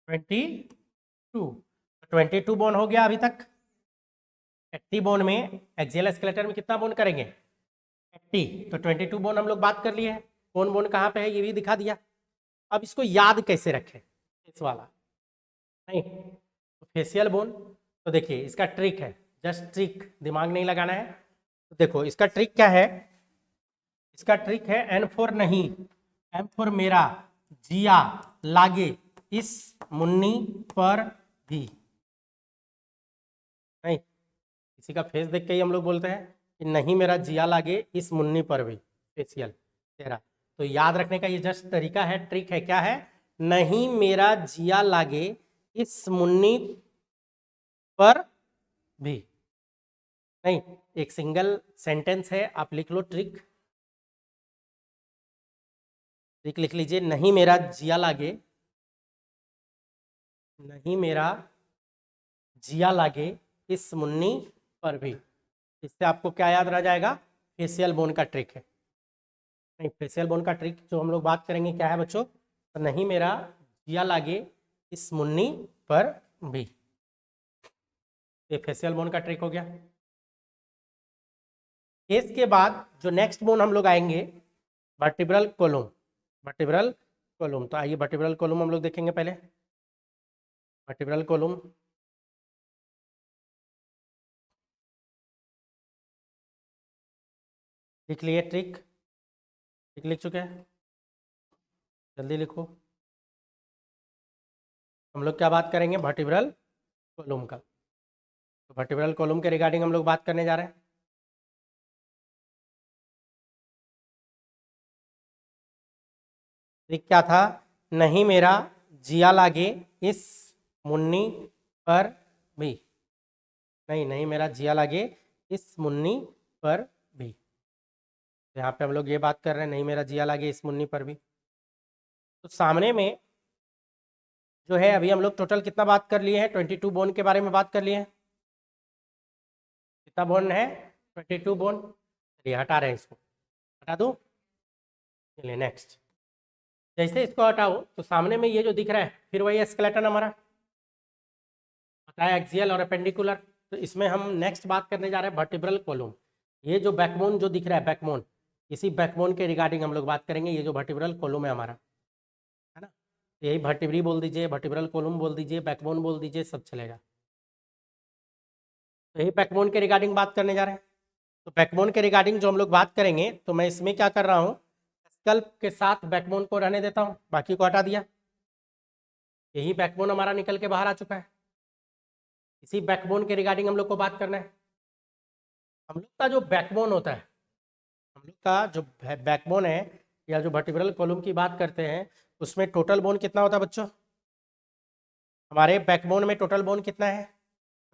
22। 22 बोन हो गया अभी तक। 80 बोन में एक्सियल स्केलेटन में कितना बोन करेंगे? 80। तो 22 बोन हम लोग बात कर लिए हैं। कौन बोन कहाँ पे है ये भी दिखा दिया। अब इसको याद कैसे रखें इस वाला? नहीं तो फेशियल बोन। तो देखिए इसका ट्रिक है, जस्ट ट्रिक, दिमाग नहीं लगाना है। तो देखो इसका ट्रिक क्या है? इसका ट्रिक है एन फॉर नहीं, एम फॉर मेरा, जिया लागे इस मुन्नी पर भी। नहीं किसी का फेस देख के ही हम लोग बोलते हैं कि नहीं मेरा जिया लागे इस मुन्नी पर भी, फेशियल चेहरा। तो याद रखने का ये जस्ट तरीका है, ट्रिक है। क्या है? नहीं मेरा जिया लागे इस मुन्नी पर भी। नहीं एक सिंगल सेंटेंस है, आप लिख लो ट्रिक। ट्रिक लिख लीजिए, नहीं मेरा जिया लागे, नहीं मेरा जिया लागे इस मुन्नी पर भी। इससे आपको क्या याद रह जाएगा? फेशियल बोन का ट्रिक है। नहीं फेशियल बोन का ट्रिक जो हम लोग बात करेंगे क्या है बच्चों? तो नहीं मेरा जिया लागे इस मुन्नी पर भी। ये फेशियल बोन का ट्रिक हो गया। इसके बाद जो नेक्स्ट बोन हम लोग आएंगे, वर्टिब्रल कोलम। वर्टिब्रल कोलम, तो आइए वर्टिब्रल कोलम हम लोग देखेंगे पहले। वर्टिब्रल कोलम लिख लिए ट्रिक? ट्रिक लिख चुके हैं? जल्दी लिखो। हम लोग क्या बात करेंगे? वर्टिब्रल कोलम का। तो वर्टिब्रल कोलम के रिगार्डिंग हम लोग बात करने जा रहे हैं। ट्रिक क्या था? नहीं मेरा जिया लागे इस मुन्नी पर भी। नहीं नहीं मेरा जिया लागे इस मुन्नी पर भी। यहाँ पे हम लोग ये बात कर रहे हैं नहीं मेरा जिया लागे इस मुन्नी पर भी। तो सामने में जो है अभी हम लोग टोटल कितना बात कर लिए हैं? 22 बोन के बारे में बात कर लिए हैं। कितना बोन है? 22 बोन। चलिए हटा रहे हैं इसको, हटा दो। चलिए नेक्स्ट। जैसे इसको हटाओ तो सामने में ये जो दिख रहा है फिर वही स्केलेटन हमारा बताया, एक्सियल और अपेंडिकुलर। तो इसमें हम नेक्स्ट बात करने जा रहे हैं वर्टिब्रल कोलम। ये जो बैकबोन जो दिख रहा है बैकबोन, इसी बैकबोन के रिगार्डिंग हम लोग बात करेंगे। ये जो वर्टिब्रल कोलम है हमारा, है ना, यही वर्टिब्री बोल दीजिए, वर्टिब्रल कोलम बोल दीजिए, बैकबोन बोल दीजिए, सब चलेगा। तो यही बैकबोन के रिगार्डिंग बात करने जा रहे हैं। तो बैकबोन के रिगार्डिंग जो हम लोग बात करेंगे तो मैं इसमें क्या कर रहा हूँ, स्कल्प के साथ बैकबोन को रहने देता हूँ, बाकी को हटा दिया। यही बैकबोन हमारा निकल के बाहर आ चुका है। इसी बैकबोन के रिगार्डिंग हम लोग को बात करना है। हम लोग का जो बैकबोन होता है, हम लोग का जो बैकबोन है या जो वर्टिब्रल कॉलम की बात करते हैं, उसमें टोटल बोन कितना होता है बच्चों? हमारे बैकबोन में टोटल बोन कितना है?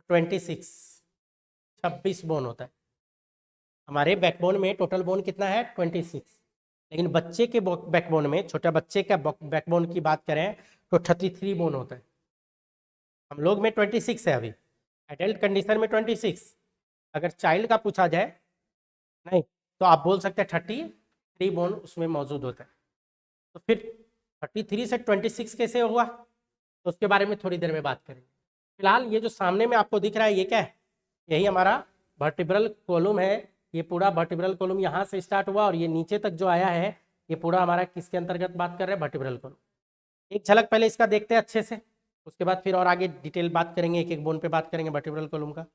26, 26 बोन होता है। हमारे बैकबोन में टोटल बोन कितना है? 26। लेकिन बच्चे के बैकबोन में, छोटा बच्चे का बैकबोन की बात करें तो 33 बोन होता है। हम लोग में 26 है अभी, एडल्ट कंडीशन में 26। अगर चाइल्ड का पूछा जाए नहीं तो आप बोल सकते हैं 33 बोन उसमें मौजूद होता है। तो फिर 33 से 26 कैसे हुआ, तो उसके बारे में थोड़ी देर में बात करेंगे। फिलहाल ये जो सामने में आपको दिख रहा है ये क्या है? यही हमारा वर्टिब्रल कॉलम है। ये पूरा वर्टिब्रल कॉलम यहाँ से स्टार्ट हुआ और ये नीचे तक जो आया है ये पूरा हमारा किसके अंतर्गत बात कर रहे हैं? Vertebral column. एक झलक पहले इसका देखते हैं अच्छे से, उसके बाद फिर और आगे डिटेल बात करेंगे, एक एक बोन पे बात करेंगे वर्टिब्रल कॉलम का।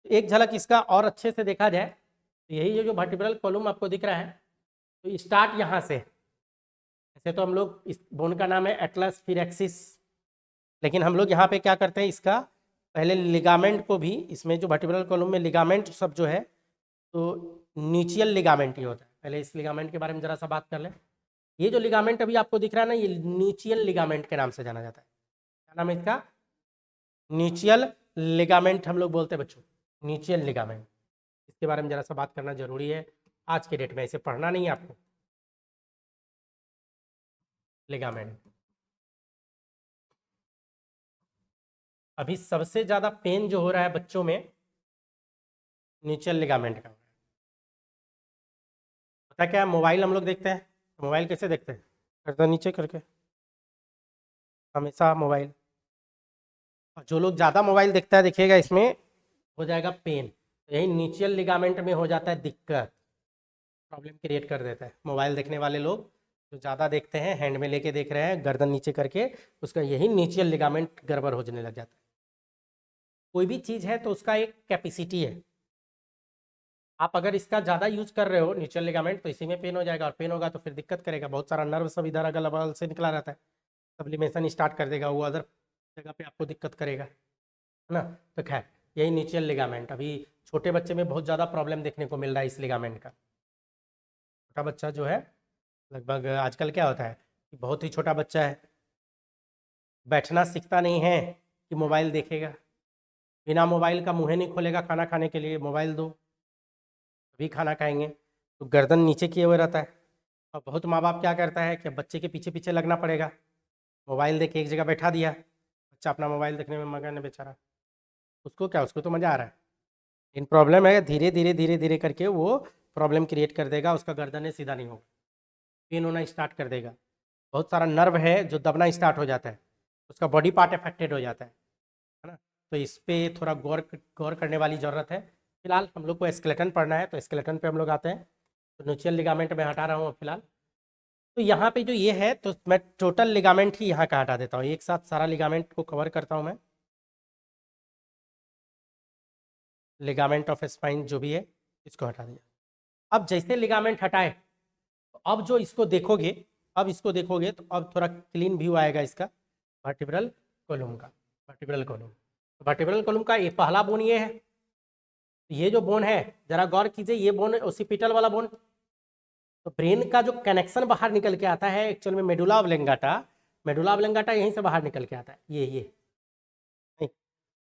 एक झलक इसका और अच्छे से देखा जाए तो यही जो वर्टिब्रल कॉलम आपको दिख रहा है, तो स्टार्ट यहाँ से, ऐसे तो हम लोग इस बोन का नाम है एटलस फिर एक्सिस, लेकिन हम लोग यहाँ पे क्या करते हैं, इसका पहले लिगामेंट को भी, इसमें जो वर्टिब्रल कॉलम में लिगामेंट सब जो है तो न्यूचियल लिगामेंट ही होता है। पहले इस लिगामेंट के बारे में जरा सा बात कर लें। ये जो लिगामेंट अभी आपको दिख रहा है ना, ये न्यूचियल लिगामेंट के नाम से जाना जाता है। क्या नाम है इसका? न्यूचियल लिगामेंट हम लोग बोलते हैं बच्चों, न्यूचियल लिगामेंट। इसके बारे में जरा सा बात करना जरूरी है आज के डेट में, इसे पढ़ना नहीं है आपको। लिगामेंट अभी सबसे ज्यादा पेन जो हो रहा है बच्चों में न्यूचियल लिगामेंट का। पता क्या, मोबाइल हम लोग देखते हैं, मोबाइल कैसे देखते हैं? गर्दन नीचे करके, हमेशा मोबाइल। और जो लोग ज़्यादा मोबाइल देखता है देखिएगा इसमें हो जाएगा पेन, यही न्यूचियल लिगामेंट में हो जाता है दिक्कत, प्रॉब्लम क्रिएट कर देता है। मोबाइल देखने वाले लोग जो ज़्यादा देखते हैं, हैंड में लेके देख रहे हैं गर्दन नीचे करके, उसका यही न्यूचियल लिगामेंट गड़बड़ होने लग जाता है। कोई भी चीज़ है तो उसका एक कैपेसिटी है। आप अगर इसका ज़्यादा यूज कर रहे हो न्यूचियल लिगामेंट, तो इसी में पेन हो जाएगा, और पेन होगा तो फिर दिक्कत करेगा। बहुत सारा नर्व सब इधर अगल बगल से निकला रहता है, सब्लिमेशन स्टार्ट कर देगा, वो अदर जगह पे आपको दिक्कत करेगा, है ना। तो खैर यही न्यूचियल लिगामेंट अभी छोटे बच्चे में बहुत ज़्यादा प्रॉब्लम देखने को मिल रहा है इस लिगामेंट का। छोटा बच्चा जो है, लगभग आजकल क्या होता है कि बहुत ही छोटा बच्चा है, बैठना सीखता नहीं है कि मोबाइल देखेगा, बिना मोबाइल का मुँह नहीं खोलेगा खाना खाने के लिए, मोबाइल दो तभी खाना खाएंगे, तो गर्दन नीचे किए हुए रहता है। और बहुत माँ बाप क्या करता है कि बच्चे के पीछे पीछे लगना पड़ेगा, मोबाइल देख के एक जगह बैठा दिया, बच्चा अपना मोबाइल देखने में मगन है बेचारा, उसको क्या, उसको तो मज़ा आ रहा है। इन प्रॉब्लम है, धीरे धीरे धीरे धीरे करके वो प्रॉब्लम क्रिएट कर देगा, उसका गर्दन सीधा नहीं होगा, पेन होना स्टार्ट कर देगा। बहुत सारा नर्व है जो दबना स्टार्ट हो जाता है, उसका बॉडी पार्ट अफेक्टेड हो जाता है ना। तो इस पर थोड़ा गौर करने वाली ज़रूरत है। फिलहाल हम लोग को स्केलेटन पढ़ना है, तो स्केलेटन पे हम लोग आते हैं। तो न्यूचियल लिगामेंट में हटा रहा हूँ फिलहाल। तो यहाँ पे जो ये है, तो मैं टोटल लिगामेंट ही यहाँ का हटा देता हूँ, एक साथ सारा लिगामेंट को कवर करता हूँ मैं। लिगामेंट ऑफ स्पाइन जो भी है इसको हटा दिया। अब जैसे लिगामेंट हटाए, तो अब जो इसको देखोगे, अब इसको देखोगे तो अब थोड़ा क्लीन व्यू आएगा इसका वर्टिब्रल कॉलम का। वर्टिब्रल कॉलम, वर्टिब्रल कॉलम का ये पहला बोन ये है, ये जो बोन है जरा गौर कीजिए, ये बोन ओसिपिटल वाला बोन। तो ब्रेन का जो कनेक्शन बाहर निकल के आता है एक्चुअल में मेडुला ऑब्लेंगाटा, मेडुला ऑब्लेंगाटा यहीं से बाहर निकल के आता है, ये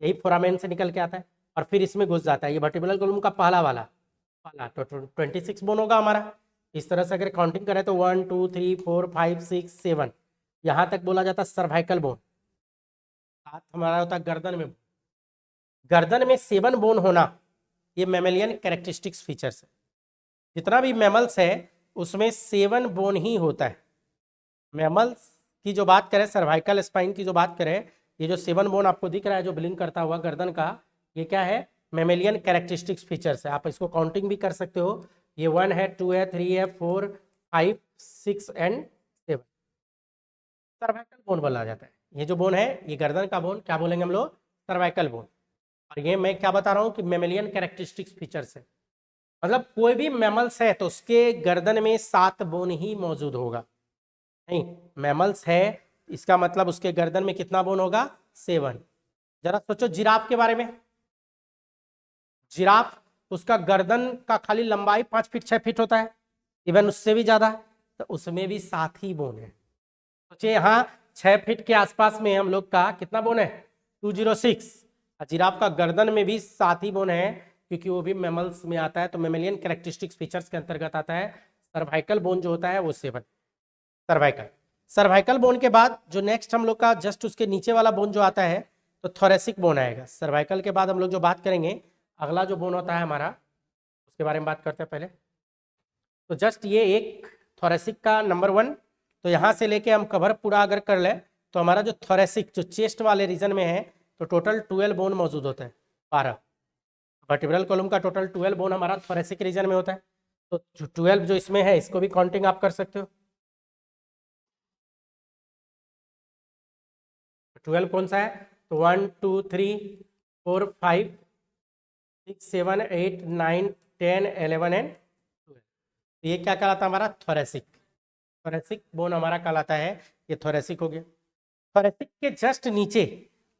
यही फोरामेन से निकल के आता है और फिर इसमें घुस जाता है। ये वर्टिब्रल कॉलम का पहला तो 26 बोन होगा हमारा। इस तरह से अगर काउंटिंग करें तो 1 2 3 4 5 6 7, यहाँ तक बोला जाता है सर्वाइकल बोन। साथ हमारा होता है गर्दन में। गर्दन में 7 बोन होना ये मैमेलियन कैरेक्टरिस्टिक्स फीचर्स है। जितना भी मैमल्स है उसमें 7 बोन ही होता है। मैमल्स की जो बात करें, सर्वाइकल स्पाइन की जो बात करें, ये जो 7 बोन आपको दिख रहा है जो ब्लिंक करता हुआ गर्दन का, ये क्या है? मैमेलियन कैरेक्टरिस्टिक्स फीचर्स है। आप इसको काउंटिंग भी कर सकते हो, ये 1 है, 2 है, 3 है, 4 5 6 एंड 7 सर्वाइकल बोन बोला जाता है। ये जो बोन है ये गर्दन का बोन क्या बोलेंगे हम लोग? Cervical bone. और ये मैं क्या बता रहा हूँ कि मैमेलियन कैरेक्टरिस्टिक्स फीचर्स है, मतलब कोई भी मैमल्स है तो उसके गर्दन में 7 बोन ही मौजूद होगा। नहीं, मैमल्स है इसका मतलब उसके गर्दन में कितना बोन होगा? 7। जरा सोचो जिराफ के बारे में। जिराफ, उसका गर्दन का खाली लंबाई 5 फीट 6 फीट होता है, इवन उससे भी ज्यादा, तो उसमें भी 7 ही बोन है। सोचिए यहाँ 6 फीट के आसपास में हम लोग का कितना बोन है? 206। जिराफ का गर्दन में भी 7 ही बोन है, क्योंकि वो भी मैमल्स में आता है। तो मैमेलियन कैरेक्टरिस्टिक्स फीचर्स के अंतर्गत आता है। सर्वाइकल बोन जो होता है वो 7। सर्वाइकल, सर्वाइकल बोन के बाद जो नेक्स्ट हम लोग का जस्ट उसके नीचे वाला बोन जो आता है तो थोरेसिक बोन आएगा। सर्वाइकल के बाद हम लोग जो बात करेंगे, अगला जो बोन होता है हमारा, उसके बारे में बात करते हैं पहले। तो जस्ट ये एक थोरेसिक का नंबर 1, तो यहाँ से लेके हम कवर पूरा अगर कर ले तो हमारा जो थोरेसिक जो चेस्ट वाले रीजन में है तो टोटल 12 बोन मौजूद होता है। 12 वर्टिब्रल कॉलम का टोटल 12 बोन हमारा थोरेसिक रीजन में होता है। तो 12 जो इसमें है इसको भी काउंटिंग आप कर सकते हो। 12 कौन सा है? तो 1 2 3 4 5 6 7 8 9 10 11 एंड 12। ये क्या कहलाता है हमारा? थोरेसिक। थोरेसिक बोन हमारा कहलाता है, ये थोरेसिक हो गया। थोरेसिक के जस्ट नीचे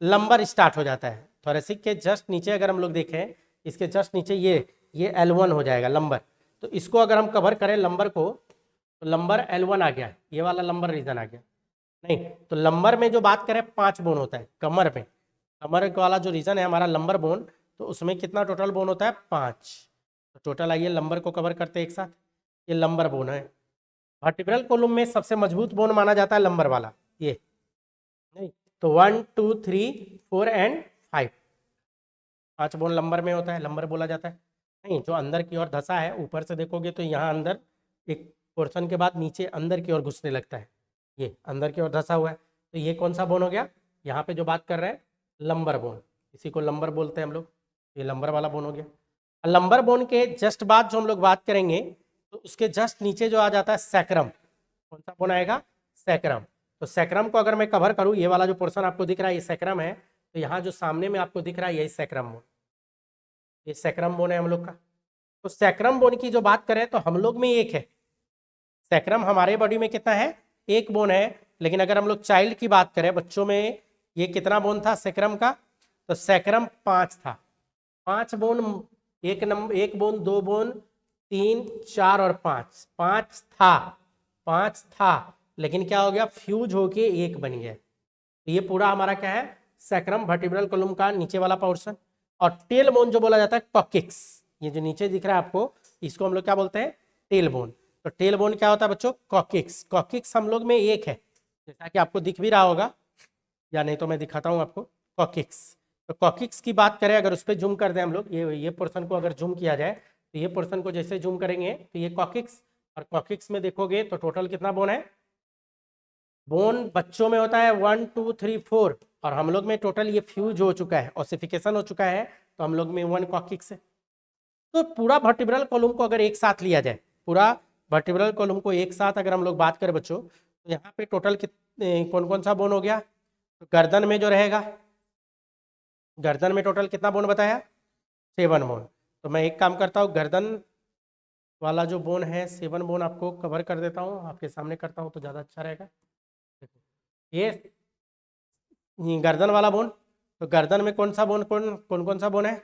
लंबर स्टार्ट हो जाता है। थोरेसिक के जस्ट नीचे अगर हम लोग देखें, इसके जस्ट नीचे ये L1 हो जाएगा लंबर। तो इसको अगर हम कवर करें लंबर को, तो लंबर L1 आ गया, ये वाला लंबर रीजन आ गया। नहीं तो लंबर में जो बात करें 5 बोन होता है कमर में, कमर वाला जो रीजन है हमारा लंबर बोन, तो उसमें कितना टोटल बोन होता है 5। तो टोटल आइए लंबर को कवर करते हैं एक साथ। ये लंबर बोन है। वर्टिब्रल कॉलम में सबसे मजबूत बोन माना जाता है लंबर वाला, ये नहीं तो 1 2 3 4 एंड 5, 5 बोन लंबर में होता है, लंबर बोला जाता है। नहीं जो अंदर की ओर धसा है, ऊपर से देखोगे तो यहाँ अंदर एक पोर्शन के बाद नीचे अंदर की ओर घुसने लगता है, ये अंदर की ओर धसा हुआ है। तो ये कौन सा बोन हो गया, यहाँ पे जो बात कर रहे हैं लंबर बोन, इसी को लंबर बोलते हैं हम लोग, ये लंबर वाला बोन हो गया। लंबर बोन के जस्ट बाद जो हम लोग बात करेंगे, तो उसके जस्ट नीचे जो आ जाता है सैक्रम, कौन सा बोन आएगा, सैक्रम। तो सैक्रम को अगर मैं कवर करूँ, ये वाला जो पोर्शन आपको दिख रहा है ये सैक्रम है, तो यहाँ जो सामने में आपको दिख रहा है यही सैक्रम बोन, ये सैक्रम बोन है हम लोग का। तो सैक्रम बोन की जो बात करें तो हम लोग में एक है, सैक्रम हमारे बॉडी में कितना है, एक बोन है। लेकिन अगर हम लोग चाइल्ड की बात करें, बच्चों में ये कितना बोन था सैक्रम का, तो सैक्रम 5 था, 5 बोन, एक नंबर, एक बोन, 2 बोन, 3 4 और 5, 5 था, 5 था, लेकिन क्या हो गया फ्यूज होके एक बन गया। तो ये पूरा हमारा क्या है, सैक्रम वर्टिब्रल कॉलम का नीचे वाला पोर्शन। और टेल बोन जो बोला जाता है कॉकिक्स, ये जो नीचे दिख रहा है आपको, इसको हम लोग क्या बोलते हैं, टेल बोन। तो टेल बोन क्या होता है बच्चों, कॉकिक्स। कॉकिक्स हम लोग में एक है, जैसा कि आपको दिख भी रहा होगा, या नहीं तो मैं दिखाता हूँ आपको, कॉकिक्स। तो कॉकिक्स की बात करें, अगर उस पर जूम कर दें हम लोग, ये पोर्शन को अगर जूम किया जाए, तो ये पोर्शन को जैसे जूम करेंगे तो ये कॉकिक्स, और कॉकिक्स में देखोगे तो टोटल कितना बोन है, बोन बच्चों में होता है 1 2 3 4, और हम लोग में टोटल ये फ्यूज हो चुका है, ऑसिफिकेशन हो चुका है, तो हम लोग में 1 कॉकिक्स है। तो पूरा वर्टिब्रल कॉलम को अगर एक साथ लिया जाए, पूरा वर्टिब्रल कॉलम को एक साथ अगर हम लोग बात करें बच्चों, तो यहाँ पे टोटल कितने, कौन कौन सा बोन हो गया, तो गर्दन में जो रहेगा, गर्दन में टोटल कितना बोन बताया, 7 बोन। तो मैं एक काम करता हूँ, गर्दन वाला जो बोन है 7 बोन आपको कवर कर देता हूँ, आपके सामने करता हूँ तो ज़्यादा अच्छा रहेगा। ये गर्दन वाला बोन, तो गर्दन में कौन सा बोन, कौन सा बोन है,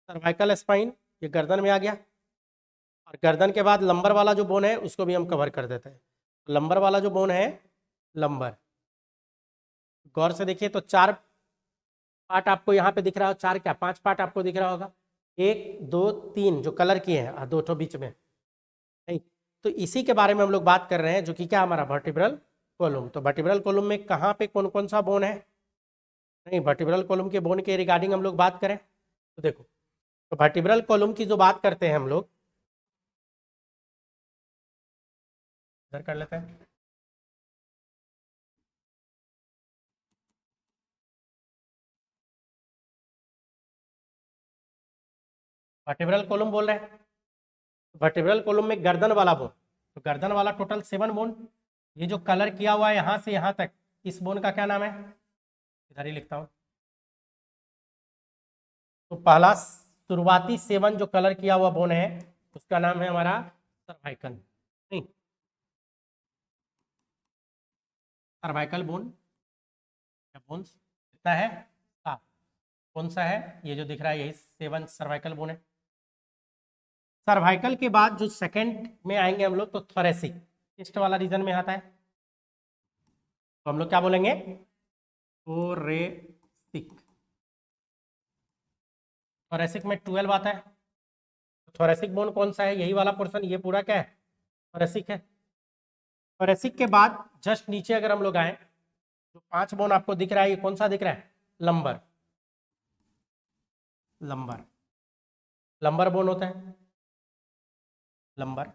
सर्वाइकल स्पाइन, ये गर्दन में आ गया। और गर्दन के बाद लंबर वाला जो बोन है उसको भी हम कवर कर देते हैं। लंबर वाला जो बोन है, लंबर, गौर से देखिए तो 4 पार्ट आपको यहाँ पे दिख रहा हो, 4 क्या 5 पार्ट आपको दिख रहा होगा, 1 2 3 जो कलर किए हैं, 2 ठो बीच में, नहीं तो इसी के बारे में हम लोग बात कर रहे हैं, जो कि क्या हमारा वर्टिब्रल कॉलम। तो वर्टिब्रल कॉलम में कहाँ पे कौन कौन सा बोन है, नहीं वर्टिब्रल कॉलम के बोन के रिगार्डिंग हम लोग बात करें तो देखो, तो वर्टिब्रल कॉलम की जो बात करते हैं हम लोग, इधर कर लेते हैं, वर्टिब्रल कॉलम बोल रहे हैं, वर्टिब्रल कॉलम में गर्दन वाला बोन, तो गर्दन वाला टोटल 7 बोन, ये जो कलर किया हुआ है यहाँ से यहाँ तक, इस बोन का क्या नाम है, इधर ही लिखता हूँ। तो पहला शुरुआती 7 जो कलर किया हुआ बोन है, उसका नाम है हमारा सर्वाइकल, नहीं सर्वाइकल बोन, बोन्स कितना है 7, कौन सा है, ये जो दिख रहा है यही 7 सर्वाइकल बोन है। सर्वाइकल के बाद जो सेकंड में आएंगे हम लोग, तो थोरेसिक, चेस्ट वाला रीजन में आता है, तो हम लोग क्या बोलेंगे, थोरेसिक। थोरेसिक में 12 आता है। थोरेसिक बोन कौन सा है, यही वाला पोर्शन, ये पूरा क्या है, थोरेसिक है। थोरेसिक के बाद जस्ट नीचे अगर हम लोग आए, जो 5 बोन आपको दिख रहा है, ये कौन सा दिख रहा है, लंबर, लंबर, लंबर बोन होता है, लंबर।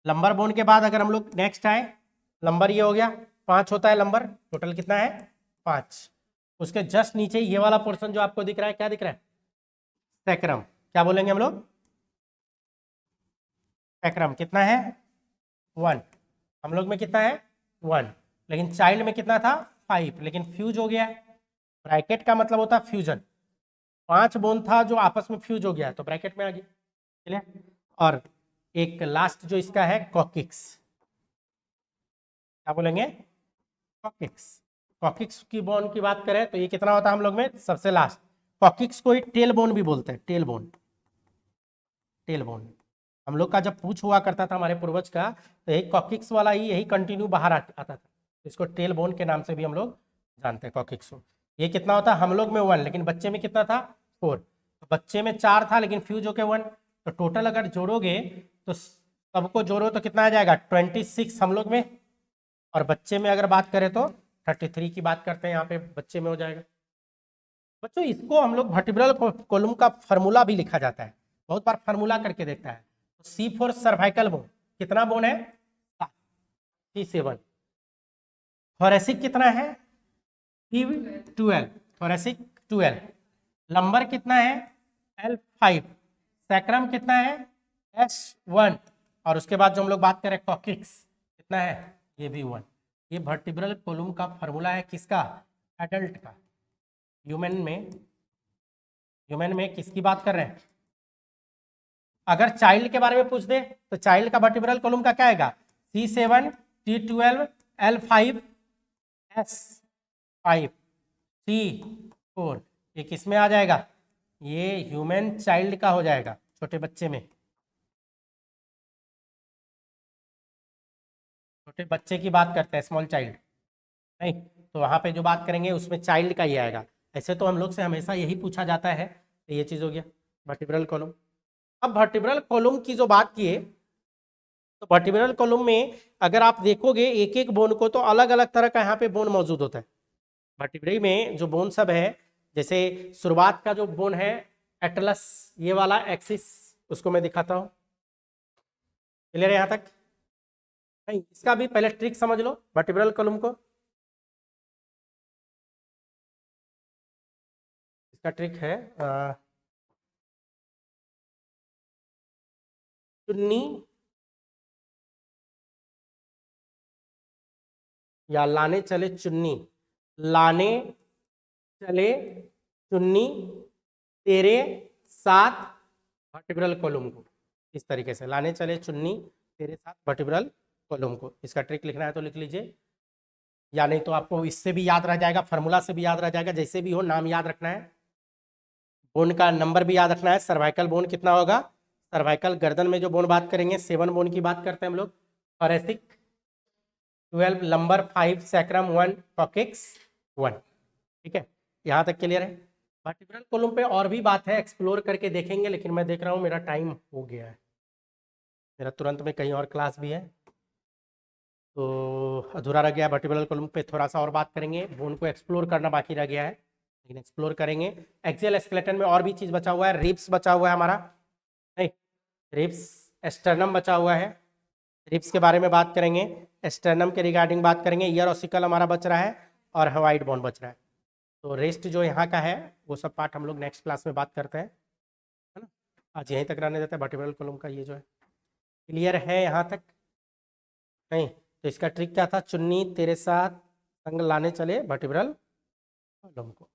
लंबर बोन के बाद अगर हम लोग नेक्स्ट आए, लंबर ये हो गया, 5 होता है लंबर, टोटल कितना है 5। उसके जस्ट नीचे ये वाला पोर्शन जो आपको दिख रहा है, क्या दिख रहा है, सैक्रम, क्या बोलेंगे हम लोग, सैक्रम कितना है 1, हम लोग में कितना है 1, लेकिन चाइल्ड में कितना था 5, लेकिन फ्यूज हो गया है। ब्रैकेट का मतलब होता है फ्यूजन, 5 बोन था जो आपस में फ्यूज हो गया है, तो ब्रैकेट में आ गया, चलिए। और एक लास्ट जो इसका है कॉकिक्स, क्या बोलेंगे, कॉकिक्स। कॉकिक्स की बोन की बात करें तो ये कितना होता है हम लोग में सबसे लास्ट। कॉकिक्स को ही टेल बोन भी बोलते हैं, टेल बोन। टेल बोन हम लोग का जब पूछ हुआ करता था हमारे पूर्वज का, तो यही कॉकिक्स वाला ही यही कंटिन्यू बाहर आता था, इसको टेल बोन के नाम से भी हम लोग जानते हैं कॉकिक्स को। ये कितना होता है हम लोग में 1, लेकिन बच्चे में कितना था 4। तो बच्चे में 4 था लेकिन फ्यूज होके 1, तो टोटल अगर जोड़ोगे तो सबको जोड़ो तो कितना आ जाएगा 26 हम लोग में, और बच्चे में अगर बात करें तो 33 की बात करते हैं यहाँ पे बच्चे में हो जाएगा। बच्चों इसको हम लोग वर्टिब्रल कॉलम का फार्मूला भी लिखा जाता है, बहुत बार फार्मूला करके देखता है। C4 सर्वाइकल बोन कितना बोन है C7। थोरेसिक कितना है T12, थोरेसिक 12। लंबर कितना है L5। सैक्रम कितना है S1। और उसके बाद जो हम लोग बात करें कॉकिक्स कितना है ये भी 1। ये वर्टिब्रल कॉलम का फार्मूला है किसका एडल्ट का। ह्यूमन में किसकी बात कर रहे हैं। अगर चाइल्ड के बारे में पूछ दे तो चाइल्ड का वर्टिब्रल कॉलम का क्या आएगा C7 T12 L5 S5 C4। ये किस में आ जाएगा, ये ह्यूमन चाइल्ड का हो जाएगा, छोटे बच्चे में। छोटे बच्चे की बात करते हैं स्मॉल चाइल्ड, नहीं तो वहाँ पे जो बात करेंगे उसमें चाइल्ड का ही आएगा। ऐसे तो हम लोग से हमेशा यही पूछा जाता है। तो ये चीज़ हो गया वर्टिब्रल कॉलम। अब वर्टिब्रल कॉलम की जो बात किए तो वर्टिब्रल कॉलम में अगर आप देखोगे एक एक बोन को तो अलग अलग तरह का यहाँ पे बोन मौजूद होता है। वर्टिब्रल में जो बोन सब है, जैसे शुरुआत का जो बोन है एटलस, ये वाला एक्सिस, उसको मैं दिखाता हूँ। क्लियर है यहाँ तक। नहीं इसका भी पहले ट्रिक समझ लो वर्टिब्रल कॉलम को। इसका ट्रिक है चुन्नी या लाने चले चुन्नी, लाने चले चुन्नी तेरे साथ वर्टिब्रल कॉलम को। इस तरीके से लाने चले चुन्नी तेरे साथ वर्टिब्रल कॉलम को। इसका ट्रिक लिखना है तो लिख लीजिए, या नहीं तो आपको इससे भी याद रह जाएगा, फार्मूला से भी याद रह जाएगा, जैसे भी हो नाम याद रखना है, बोन का नंबर भी याद रखना है। सर्वाइकल बोन कितना होगा, सर्वाइकल गर्दन में जो बोन बात करेंगे 7 बोन की बात करते हैं हम लोग। Thoracic 12, lumbar 5, sacrum 1, coccyx 1। ठीक है यहाँ तक क्लियर है। वर्टिब्रल कॉलम पे और भी बात है, एक्सप्लोर करके देखेंगे, लेकिन मैं देख रहा हूँ मेरा टाइम हो गया है, मेरा तुरंत में कहीं और क्लास भी है तो अधूरा रह गया। वर्टिब्रल कॉलम पे थोड़ा सा और बात करेंगे, बोन को एक्सप्लोर करना बाकी रह गया है, लेकिन एक्सप्लोर करेंगे। एक्सियल स्केलेटन में और भी चीज़ बचा हुआ है, रिब्स बचा हुआ है हमारा, नहीं रिब्स, एस्टर्नम बचा हुआ है, रिब्स के बारे में बात करेंगे, एस्टर्नम के रिगार्डिंग बात करेंगे, ईयर ऑसिकल हमारा बच रहा है और हवाइड बोन बच रहा है। तो रेस्ट जो यहाँ का है वो सब पार्ट हम लोग नेक्स्ट क्लास में बात करते हैं, है ना। आज यहीं तक रहने देते हैं वर्टिब्रल कॉलम का, ये जो है क्लियर है यहाँ तक। नहीं तो इसका ट्रिक क्या था, चुन्नी तेरे साथ संग लाने चले वर्टिब्रल कॉलम को।